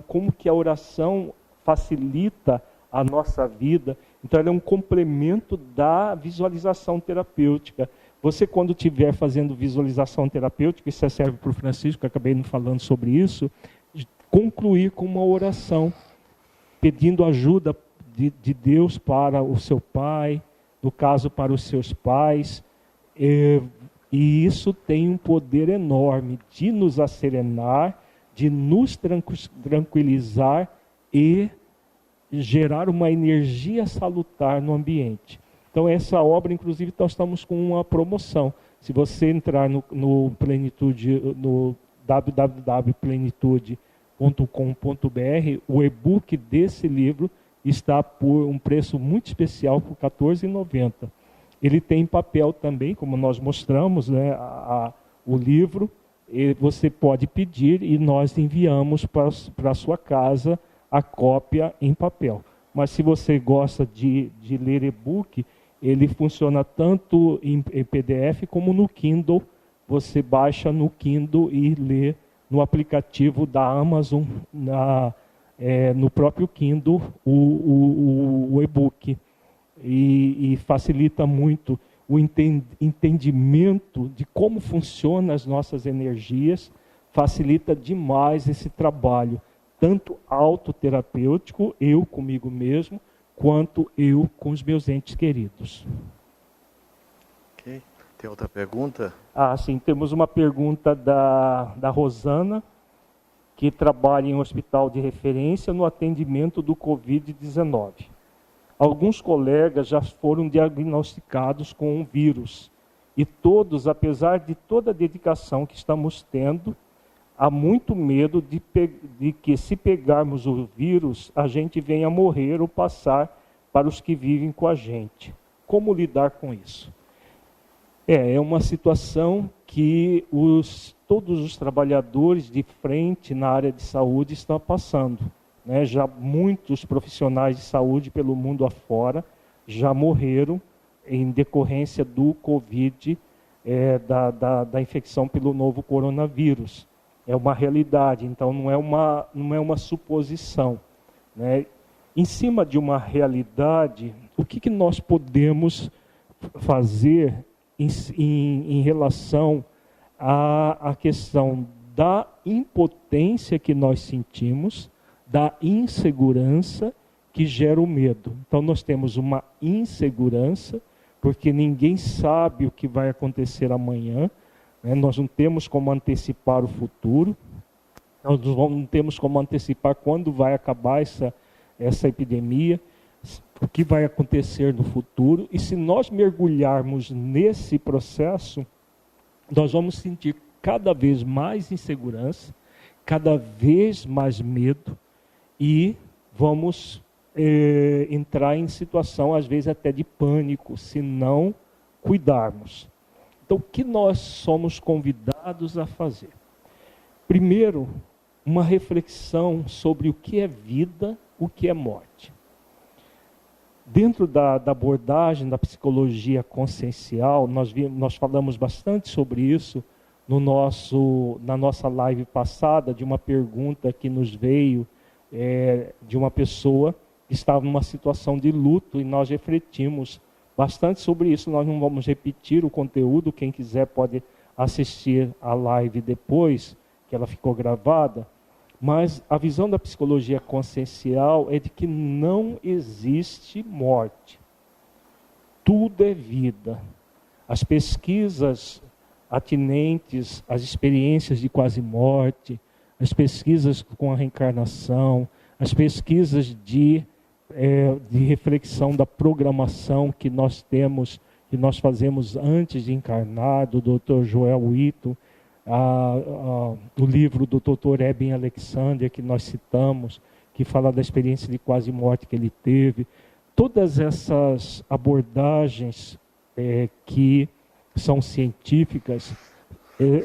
como que a oração facilita a nossa vida. Então ela é um complemento da visualização terapêutica. Você, quando estiver fazendo visualização terapêutica, isso serve para o Francisco, eu acabei não falando sobre isso, concluir com uma oração, pedindo ajuda de Deus para o seu pai, no caso para os seus pais, e isso tem um poder enorme de nos asserenar, de nos tranquilizar e gerar uma energia salutar no ambiente. Então essa obra, inclusive, nós estamos com uma promoção. Se você entrar no Plenitude, no www.plenitude.com.br, o e-book desse livro está por um preço muito especial, por R$ 14,90. Ele tem papel também, como nós mostramos, né, o livro, você pode pedir e nós enviamos para a sua casa a cópia em papel. Mas se você gosta de ler e-book, ele funciona tanto em PDF como no Kindle. Você baixa no Kindle e lê no aplicativo da Amazon, no próprio Kindle, o e-book. E facilita muito o entendimento de como funcionam as nossas energias, facilita demais esse trabalho, tanto autoterapêutico, eu comigo mesmo, quanto eu com os meus entes queridos. Ok. Tem outra pergunta? Sim, temos uma pergunta da Rosana, que trabalha em um hospital de referência no atendimento do Covid-19. Alguns colegas já foram diagnosticados com um vírus e todos, apesar de toda a dedicação que estamos tendo, há muito medo de que se pegarmos o vírus, a gente venha morrer ou passar para os que vivem com a gente. Como lidar com isso? É uma situação que todos os trabalhadores de frente na área de saúde estão passando. Já muitos profissionais de saúde pelo mundo afora já morreram em decorrência do Covid, da infecção pelo novo coronavírus. É uma realidade, então não é uma suposição. Em cima de uma realidade, o que nós podemos fazer em relação à questão da impotência que nós sentimos, da insegurança que gera o medo. Então nós temos uma insegurança, porque ninguém sabe o que vai acontecer amanhã, nós não temos como antecipar o futuro, nós não temos como antecipar quando vai acabar essa epidemia, o que vai acontecer no futuro, e se nós mergulharmos nesse processo, nós vamos sentir cada vez mais insegurança, cada vez mais medo, e vamos entrar em situação, às vezes até de pânico, se não cuidarmos. Então, o que nós somos convidados a fazer? Primeiro, uma reflexão sobre o que é vida, o que é morte. Dentro da abordagem da psicologia consciencial, nós falamos bastante sobre isso na nossa live passada, de uma pergunta que nos veio de uma pessoa que estava numa situação de luto, e nós refletimos bastante sobre isso. Nós não vamos repetir o conteúdo, quem quiser pode assistir a live depois, que ela ficou gravada, mas a visão da psicologia consciencial é de que não existe morte. Tudo é vida. As pesquisas atinentes às experiências de quase morte, as pesquisas com a reencarnação, as pesquisas de reflexão da programação que nós temos, que nós fazemos antes de encarnar, do Dr. Joel Whitton, o livro do Dr. Eben Alexander, que nós citamos, que fala da experiência de quase morte que ele teve. Todas essas abordagens que são científicas,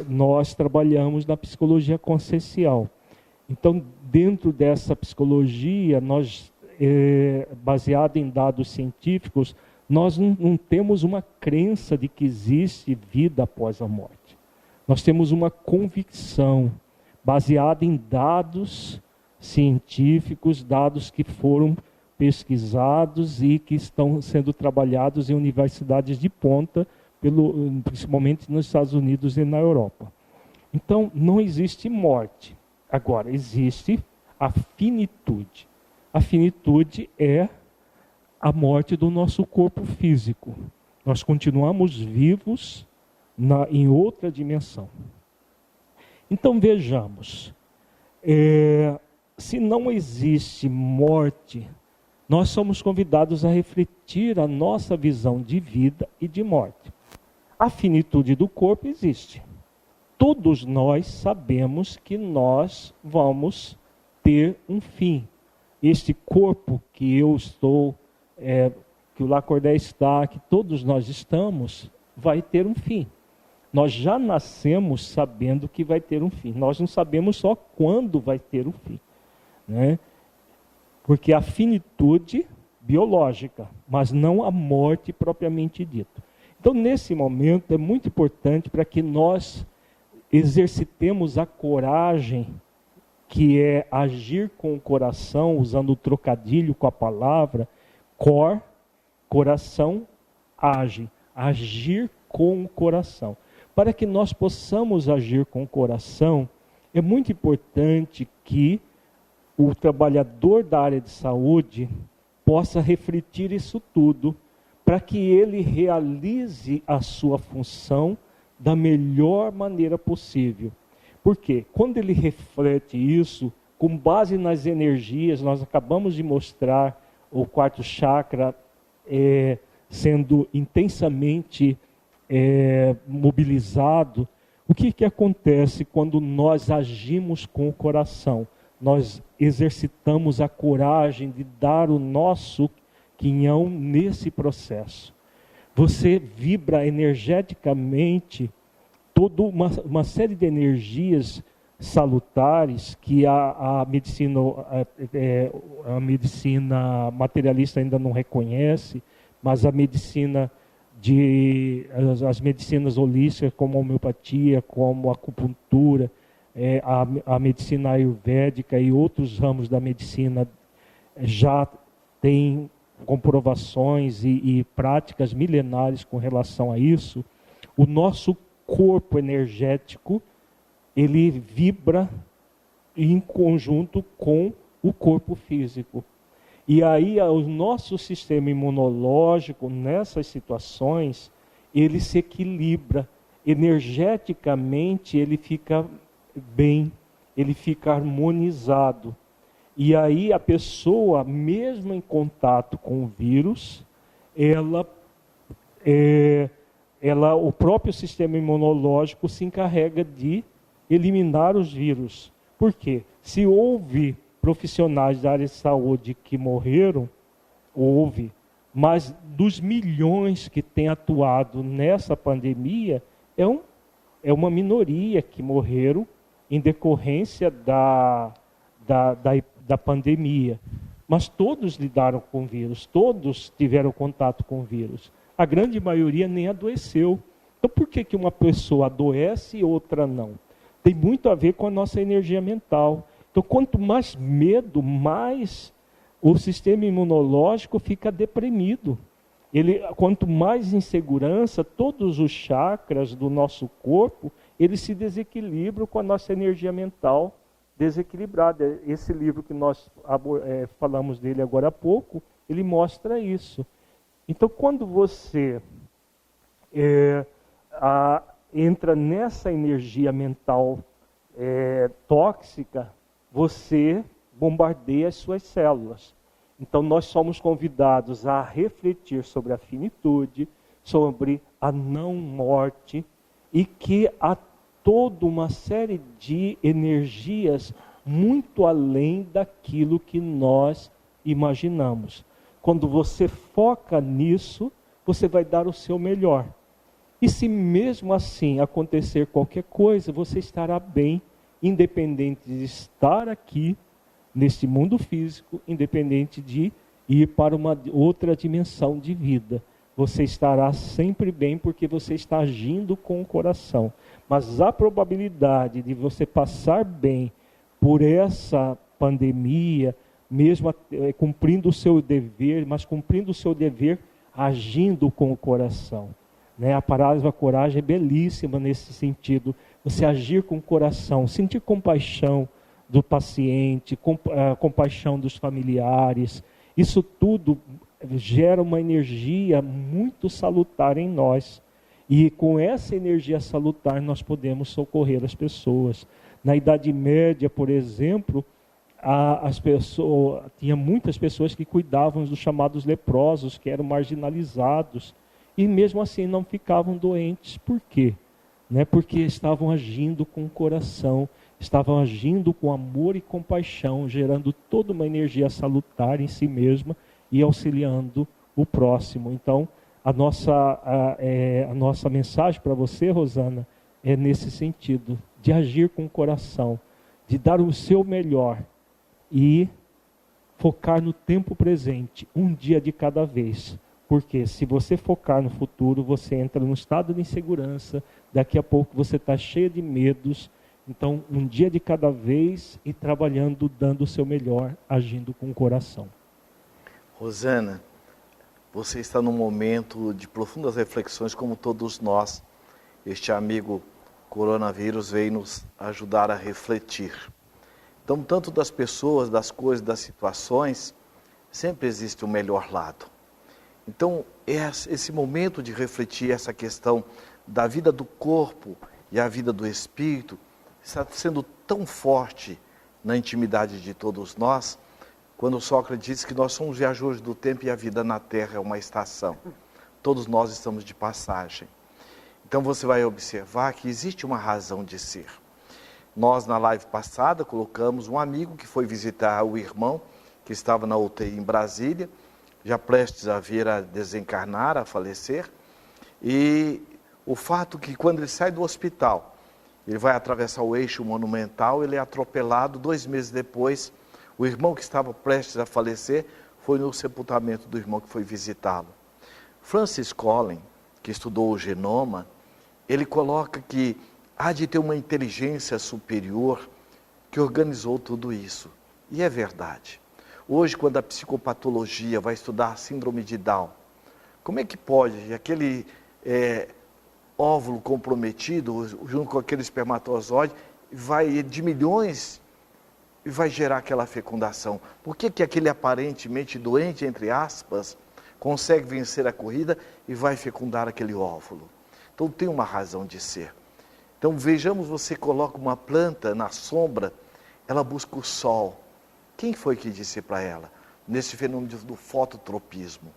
nós trabalhamos na psicologia consciencial. Então, dentro dessa psicologia, nós, baseado em dados científicos, nós não temos uma crença de que existe vida após a morte. Nós temos uma convicção baseada em dados científicos, dados que foram pesquisados e que estão sendo trabalhados em universidades de ponta, principalmente nos Estados Unidos e na Europa. Então, não existe morte. Agora, existe a finitude. A finitude é a morte do nosso corpo físico. Nós continuamos vivos em outra dimensão. Então, vejamos. Se não existe morte, nós somos convidados a refletir a nossa visão de vida e de morte. A finitude do corpo existe. Todos nós sabemos que nós vamos ter um fim. Este corpo que eu estou, que o Lacordaire está, que todos nós estamos, vai ter um fim. Nós já nascemos sabendo que vai ter um fim. Nós não sabemos só quando vai ter o fim, né? Porque a finitude biológica, mas não a morte propriamente dita. Então, nesse momento, é muito importante para que nós exercitemos a coragem, que é agir com o coração, usando o trocadilho com a palavra, coração, age. Agir com o coração. Para que nós possamos agir com o coração, é muito importante que o trabalhador da área de saúde possa refletir isso tudo, para que ele realize a sua função da melhor maneira possível. Porque quando ele reflete isso, com base nas energias, nós acabamos de mostrar o quarto chakra sendo intensamente mobilizado. O que acontece quando nós agimos com o coração? Nós exercitamos a coragem de dar o nosso quinhão nesse processo. Você vibra energeticamente toda uma série de energias salutares que a medicina materialista ainda não reconhece, mas as medicinas holísticas, como a homeopatia, como a acupuntura, a medicina ayurvédica e outros ramos da medicina já têm comprovações e práticas milenares com relação a isso. O nosso corpo energético, ele vibra em conjunto com o corpo físico. E aí o nosso sistema imunológico, nessas situações, ele se equilibra. Energeticamente, ele fica bem, ele fica harmonizado. E aí a pessoa, mesmo em contato com o vírus, o próprio sistema imunológico se encarrega de eliminar os vírus. Por quê? Se houve profissionais da área de saúde que morreram, mas dos milhões que têm atuado nessa pandemia, é uma minoria que morreram em decorrência da pandemia. Mas todos lidaram com o vírus, todos tiveram contato com o vírus. A grande maioria nem adoeceu. Então por que uma pessoa adoece e outra não? Tem muito a ver com a nossa energia mental. Então quanto mais medo, mais o sistema imunológico fica deprimido. Quanto mais insegurança, todos os chakras do nosso corpo, eles se desequilibram com a nossa energia mental desequilibrada. Esse livro que nós falamos dele agora há pouco, ele mostra isso. Então, quando você entra nessa energia mental tóxica, você bombardeia as suas células. Então, nós somos convidados a refletir sobre a finitude, sobre a não morte, e que há toda uma série de energias muito além daquilo que nós imaginamos. Quando você foca nisso, você vai dar o seu melhor. E se mesmo assim acontecer qualquer coisa, você estará bem, independente de estar aqui, neste mundo físico, independente de ir para uma outra dimensão de vida. Você estará sempre bem porque você está agindo com o coração. Mas a probabilidade de você passar bem por essa pandemia, mesmo cumprindo o seu dever, mas cumprindo o seu dever agindo com o coração. Né? A palavra coragem é belíssima nesse sentido. Você agir com o coração, sentir compaixão do paciente, compaixão dos familiares. Isso tudo gera uma energia muito salutar em nós. E com essa energia salutar nós podemos socorrer as pessoas. Na Idade Média, por exemplo, tinha muitas pessoas que cuidavam dos chamados leprosos, que eram marginalizados. E mesmo assim não ficavam doentes. Por quê? Porque estavam agindo com o coração, estavam agindo com amor e compaixão, gerando toda uma energia salutar em si mesma e auxiliando o próximo. Então, A nossa mensagem para você, Rosana, é nesse sentido, de agir com o coração, de dar o seu melhor e focar no tempo presente, um dia de cada vez. Porque se você focar no futuro, você entra num estado de insegurança, daqui a pouco você está cheio de medos. Então, um dia de cada vez e trabalhando, dando o seu melhor, agindo com o coração. Rosana, você está num momento de profundas reflexões, como todos nós. Este amigo coronavírus veio nos ajudar a refletir. Então, tanto das pessoas, das coisas, das situações, sempre existe o melhor lado. Então, esse momento de refletir essa questão da vida do corpo e a vida do espírito está sendo tão forte na intimidade de todos nós, quando Sócrates diz que nós somos viajores do tempo e a vida na Terra é uma estação. Todos nós estamos de passagem. Então você vai observar que existe uma razão de ser. Nós, na live passada, colocamos um amigo que foi visitar o irmão, que estava na UTI em Brasília, já prestes a vir a desencarnar, a falecer, e o fato que quando ele sai do hospital, ele vai atravessar o eixo monumental, ele é atropelado, 2 meses depois, o irmão que estava prestes a falecer, foi no sepultamento do irmão que foi visitá-lo. Francis Collins, que estudou o genoma, ele coloca que há de ter uma inteligência superior que organizou tudo isso. E é verdade. Hoje, quando a psicopatologia vai estudar a síndrome de Down, como é que pode aquele óvulo comprometido, junto com aquele espermatozoide, vai de milhões e vai gerar aquela fecundação? Por que aquele aparentemente doente, entre aspas, consegue vencer a corrida e vai fecundar aquele óvulo? Então tem uma razão de ser. Então vejamos, você coloca uma planta na sombra, ela busca o sol. Quem foi que disse para ela? Nesse fenômeno do fototropismo.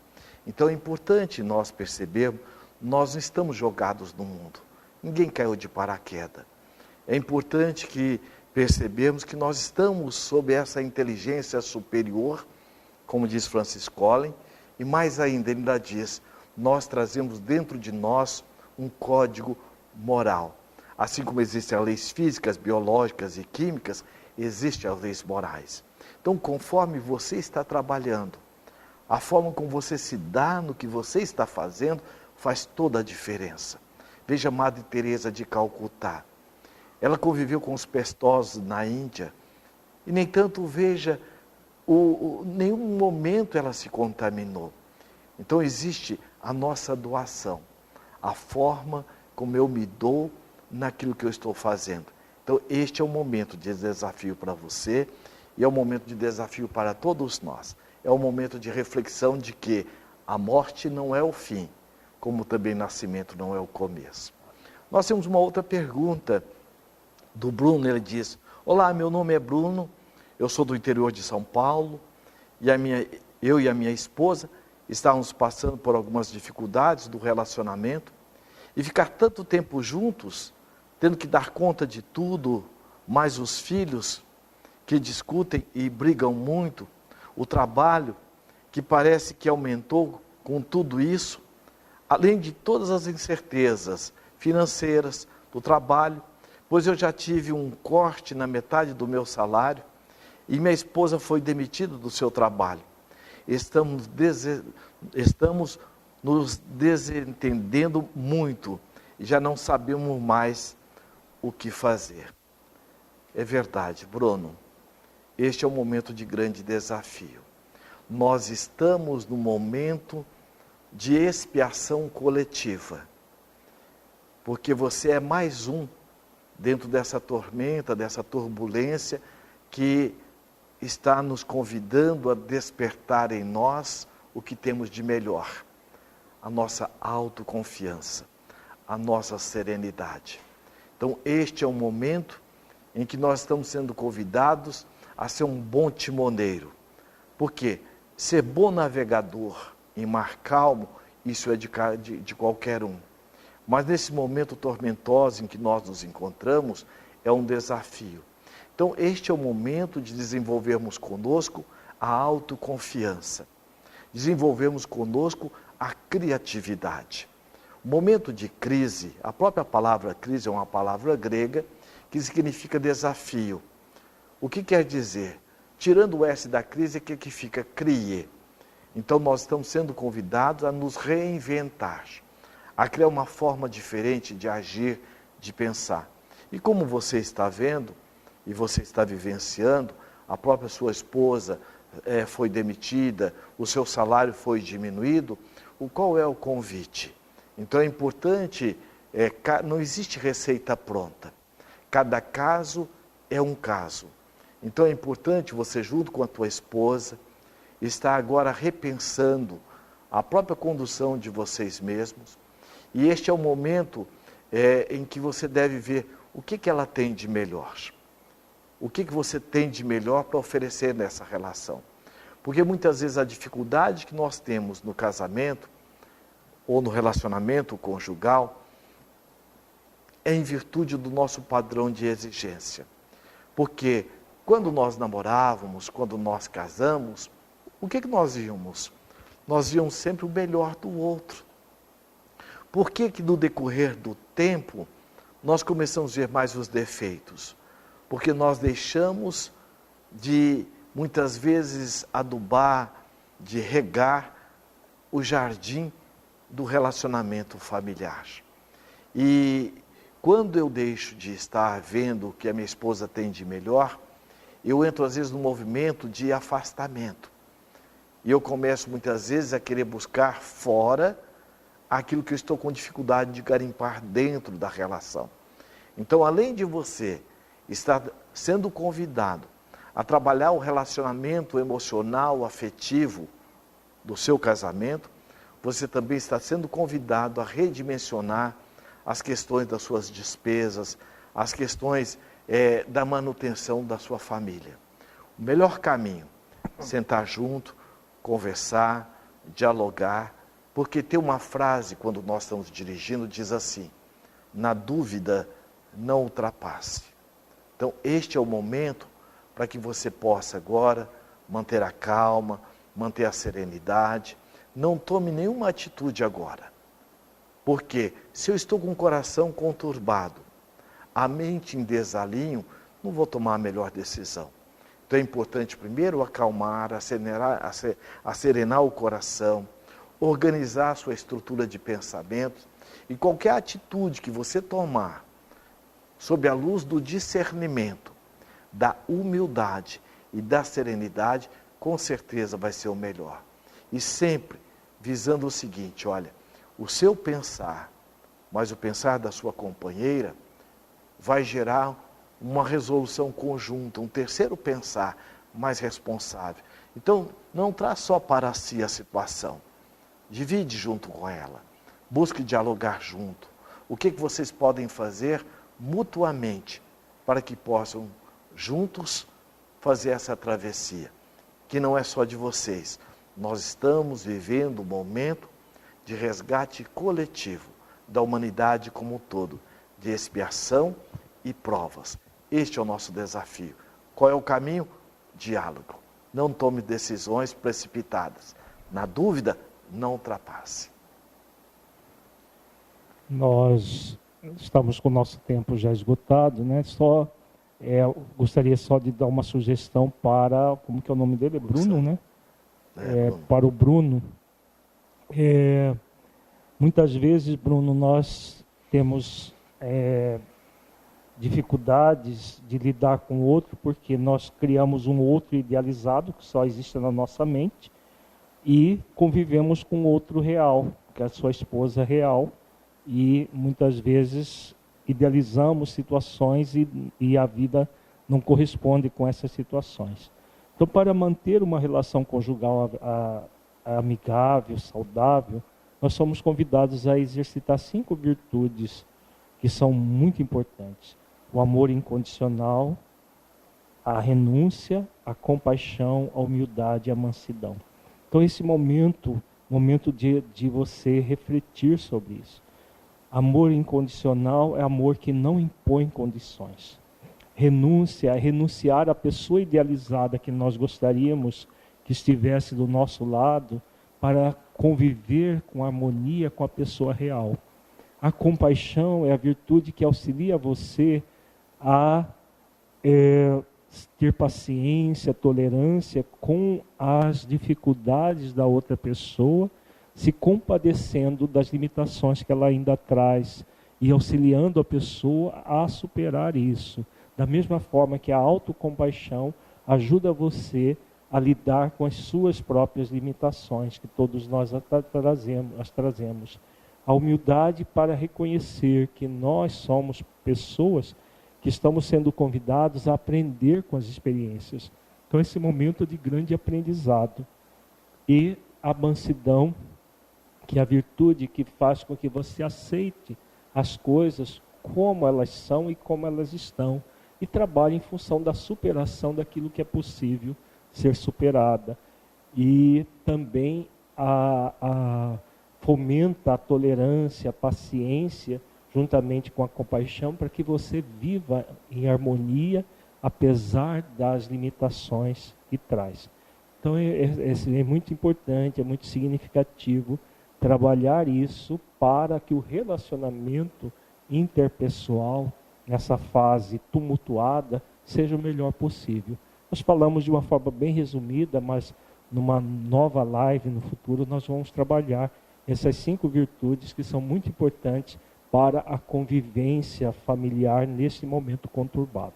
Então é importante nós percebermos, nós não estamos jogados no mundo. Ninguém caiu de paraquedas. É importante que percebemos que nós estamos sob essa inteligência superior, como diz Francis Collins, e mais ainda, ele ainda diz, nós trazemos dentro de nós um código moral. Assim como existem as leis físicas, biológicas e químicas, existem as leis morais. Então, conforme você está trabalhando, a forma como você se dá no que você está fazendo, faz toda a diferença. Veja a Madre Teresa de Calcutá. Ela conviveu com os pestosos na Índia, e nem tanto, veja, nenhum momento ela se contaminou. Então existe a nossa doação, a forma como eu me dou naquilo que eu estou fazendo. Então este é um momento de desafio para você, e é um momento de desafio para todos nós. É um momento de reflexão de que a morte não é o fim, como também o nascimento não é o começo. Nós temos uma outra pergunta do Bruno. Ele diz: olá, meu nome é Bruno, eu sou do interior de São Paulo, e eu e a minha esposa estávamos passando por algumas dificuldades do relacionamento, e ficar tanto tempo juntos, tendo que dar conta de tudo, mais os filhos que discutem e brigam muito, o trabalho que parece que aumentou com tudo isso, além de todas as incertezas financeiras do trabalho, pois eu já tive um corte na metade do meu salário e minha esposa foi demitida do seu trabalho. Estamos nos desentendendo muito e já não sabemos mais o que fazer. É verdade, Bruno. Este é um momento de grande desafio. Nós estamos num momento de expiação coletiva, porque você é mais um dentro dessa tormenta, dessa turbulência, que está nos convidando a despertar em nós o que temos de melhor, a nossa autoconfiança, a nossa serenidade. Então este é o momento em que nós estamos sendo convidados a ser um bom timoneiro. Porque ser bom navegador em mar calmo, isso é de qualquer um. Mas nesse momento tormentoso em que nós nos encontramos, é um desafio. Então este é o momento de desenvolvermos conosco a autoconfiança. Desenvolvermos conosco a criatividade. O momento de crise, a própria palavra crise é uma palavra grega que significa desafio. O que quer dizer? Tirando o S da crise, o que fica? Crie. Então nós estamos sendo convidados a nos reinventar, a criar uma forma diferente de agir, de pensar. E como você está vendo, e você está vivenciando, a própria sua esposa foi demitida, o seu salário foi diminuído, qual é o convite? Então é importante, não existe receita pronta. Cada caso é um caso. Então é importante você, junto com a tua esposa, estar agora repensando a própria condução de vocês mesmos. E este é o momento em que você deve ver o que ela tem de melhor. O que você tem de melhor para oferecer nessa relação. Porque muitas vezes a dificuldade que nós temos no casamento ou no relacionamento conjugal é em virtude do nosso padrão de exigência. Porque quando nós namorávamos, quando nós casamos, o que nós víamos? Nós víamos sempre o melhor do outro. Por que no decorrer do tempo nós começamos a ver mais os defeitos? Porque nós deixamos de, muitas vezes, adubar, de regar o jardim do relacionamento familiar. E quando eu deixo de estar vendo o que a minha esposa tem de melhor, eu entro às vezes num movimento de afastamento. E eu começo muitas vezes a querer buscar fora aquilo que eu estou com dificuldade de garimpar dentro da relação. Então, além de você estar sendo convidado a trabalhar o relacionamento emocional, afetivo do seu casamento, você também está sendo convidado a redimensionar as questões das suas despesas, as questões da manutenção da sua família. O melhor caminho, sentar junto, conversar, dialogar, porque tem uma frase, quando nós estamos dirigindo, diz assim: na dúvida, não ultrapasse. Então, este é o momento para que você possa agora manter a calma, manter a serenidade. Não tome nenhuma atitude agora. Porque se eu estou com o coração conturbado, a mente em desalinho, não vou tomar a melhor decisão. Então é importante primeiro acalmar, acerenar o coração, organizar a sua estrutura de pensamento, e qualquer atitude que você tomar sob a luz do discernimento, da humildade e da serenidade, com certeza vai ser o melhor. E sempre visando o seguinte: olha, o seu pensar, mas o pensar da sua companheira, vai gerar uma resolução conjunta, um terceiro pensar mais responsável. Então, não traz só para si a situação. Divide junto com ela. Busque dialogar junto. O que vocês podem fazer mutuamente para que possam juntos fazer essa travessia, que não é só de vocês. Nós estamos vivendo um momento de resgate coletivo da humanidade como um todo, de expiação e provas. Este é o nosso desafio. Qual é o caminho? Diálogo. Não tome decisões precipitadas. Na dúvida, não ultrapasse. Nós estamos com o nosso tempo já esgotado, né? Gostaria só de dar uma sugestão para, como que é o nome dele? Bruno, né? Bruno. Para o Bruno. Muitas vezes, Bruno, nós temos dificuldades de lidar com o outro, porque nós criamos um outro idealizado, que só existe na nossa mente, e convivemos com outro real, que é a sua esposa real, e muitas vezes idealizamos situações e a vida não corresponde com essas situações. Então, para manter uma relação conjugal amigável, saudável, nós somos convidados a exercitar 5 virtudes que são muito importantes: o amor incondicional, a renúncia, a compaixão, a humildade e a mansidão. Então, esse momento de você refletir sobre isso. Amor incondicional é amor que não impõe condições. Renúncia é renunciar à pessoa idealizada que nós gostaríamos que estivesse do nosso lado, para conviver com harmonia com a pessoa real. A compaixão é a virtude que auxilia você a ter paciência, tolerância com as dificuldades da outra pessoa, se compadecendo das limitações que ela ainda traz e auxiliando a pessoa a superar isso. Da mesma forma que a autocompaixão ajuda você a lidar com as suas próprias limitações, que todos nós as trazemos. A humildade para reconhecer que nós somos pessoas que estamos sendo convidados a aprender com as experiências. Então, esse momento de grande aprendizado. E a mansidão, que é a virtude que faz com que você aceite as coisas como elas são e como elas estão, e trabalhe em função da superação daquilo que é possível ser superada. E também fomenta a tolerância, a paciência, juntamente com a compaixão, para que você viva em harmonia, apesar das limitações que traz. Então é muito importante, é muito significativo trabalhar isso para que o relacionamento interpessoal, nessa fase tumultuada, seja o melhor possível. Nós falamos de uma forma bem resumida, mas numa nova live no futuro nós vamos trabalhar essas 5 virtudes que são muito importantes para a convivência familiar nesse momento conturbado.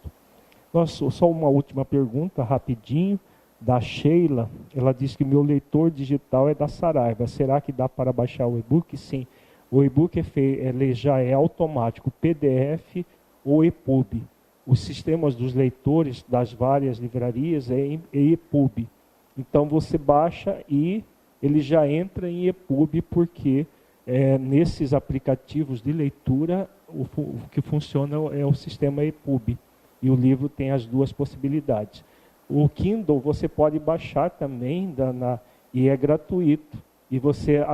Só uma última pergunta, rapidinho, da Sheila. Ela diz que meu leitor digital é da Saraiva. Será que dá para baixar o e-book? Sim. O e-book ele já é automático, PDF ou EPUB. Os sistemas dos leitores das várias livrarias é EPUB. Então você baixa e ele já entra em EPUB, porque nesses aplicativos de leitura o que funciona é o sistema EPUB. E o livro tem as 2 possibilidades. O Kindle você pode baixar também e é gratuito. E você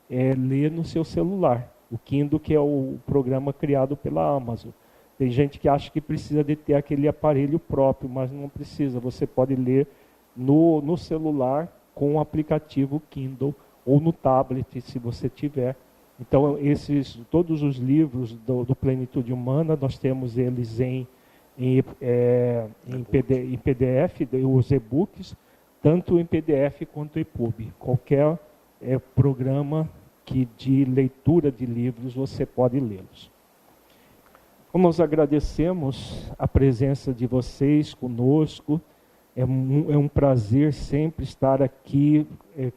lê no seu celular. O Kindle, que é o programa criado pela Amazon. Tem gente que acha que precisa de ter aquele aparelho próprio, mas não precisa. Você pode ler no celular com o aplicativo Kindle ou no tablet, se você tiver. Então, todos os livros do Plenitude Humana, nós temos eles em PDF, os e-books, tanto em PDF quanto em EPUB. Qualquer programa de leitura de livros, você pode lê-los. Como nós agradecemos a presença de vocês conosco, é um prazer sempre estar aqui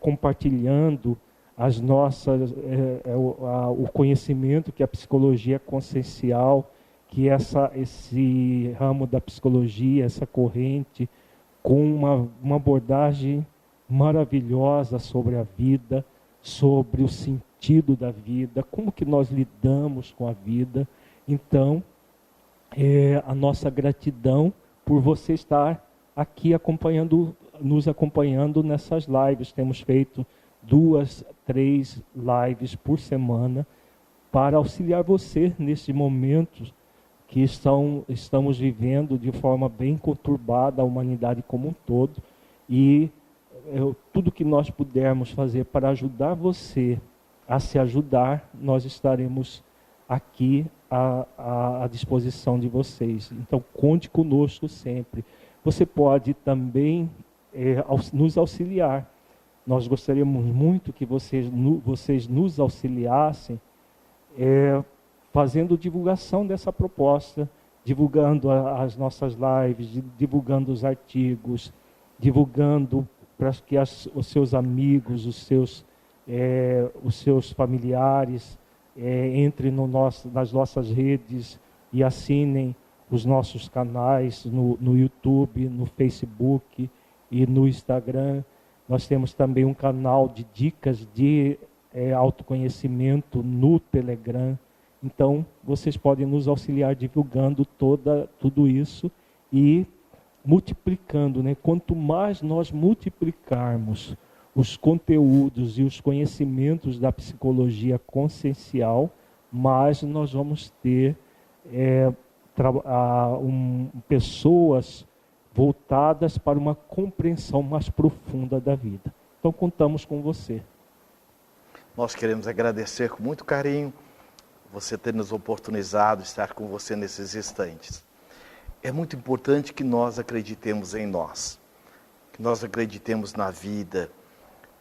compartilhando as nossas, o conhecimento que a psicologia consciencial, que esse ramo da psicologia, essa corrente, com uma abordagem maravilhosa sobre a vida, sobre o sentido da vida, como que nós lidamos com a vida. Então, a nossa gratidão por você estar aqui nos acompanhando nessas lives. Temos feito 2, 3 lives por semana para auxiliar você nesses momentos que estamos vivendo de forma bem conturbada, a humanidade como um todo. E tudo que nós pudermos fazer para ajudar você a se ajudar, nós estaremos aqui à disposição de vocês. Então, conte conosco sempre. Você pode também nos auxiliar. Nós gostaríamos muito que vocês nos auxiliassem fazendo divulgação dessa proposta, divulgando as nossas lives, divulgando os artigos, divulgando para que os seus amigos, os seus familiares entrem nas nossas redes e assinem os nossos canais no YouTube, no Facebook e no Instagram. Nós temos também um canal de dicas de autoconhecimento no Telegram. Então, vocês podem nos auxiliar divulgando tudo isso e multiplicando, né? Quanto mais nós multiplicarmos os conteúdos e os conhecimentos da psicologia consciencial, mais nós vamos ter pessoas voltadas para uma compreensão mais profunda da vida. Então contamos com você. Nós queremos agradecer com muito carinho você ter nos oportunizado estar com você nesses instantes. É muito importante que nós acreditemos em nós, que nós acreditemos na vida.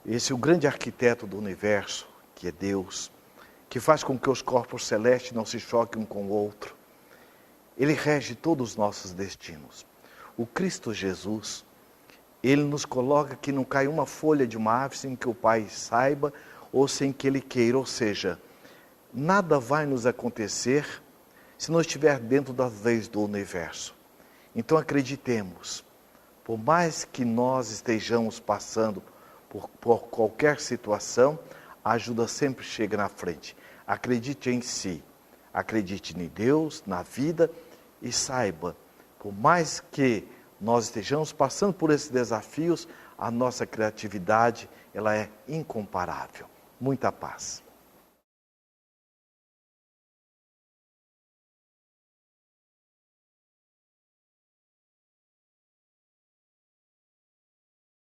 Esse é o grande arquiteto do universo, que é Deus, que faz com que os corpos celestes não se choquem um com o outro. Ele rege todos os nossos destinos. O Cristo Jesus, Ele nos coloca que não cai uma folha de uma árvore sem que o Pai saiba ou sem que Ele queira. Ou seja, nada vai nos acontecer se não estiver dentro das leis do universo. Então acreditemos, por mais que nós estejamos passando por qualquer situação, a ajuda sempre chega na frente. Acredite em si, acredite em Deus, na vida e saiba, por mais que nós estejamos passando por esses desafios, a nossa criatividade ela é incomparável. Muita paz.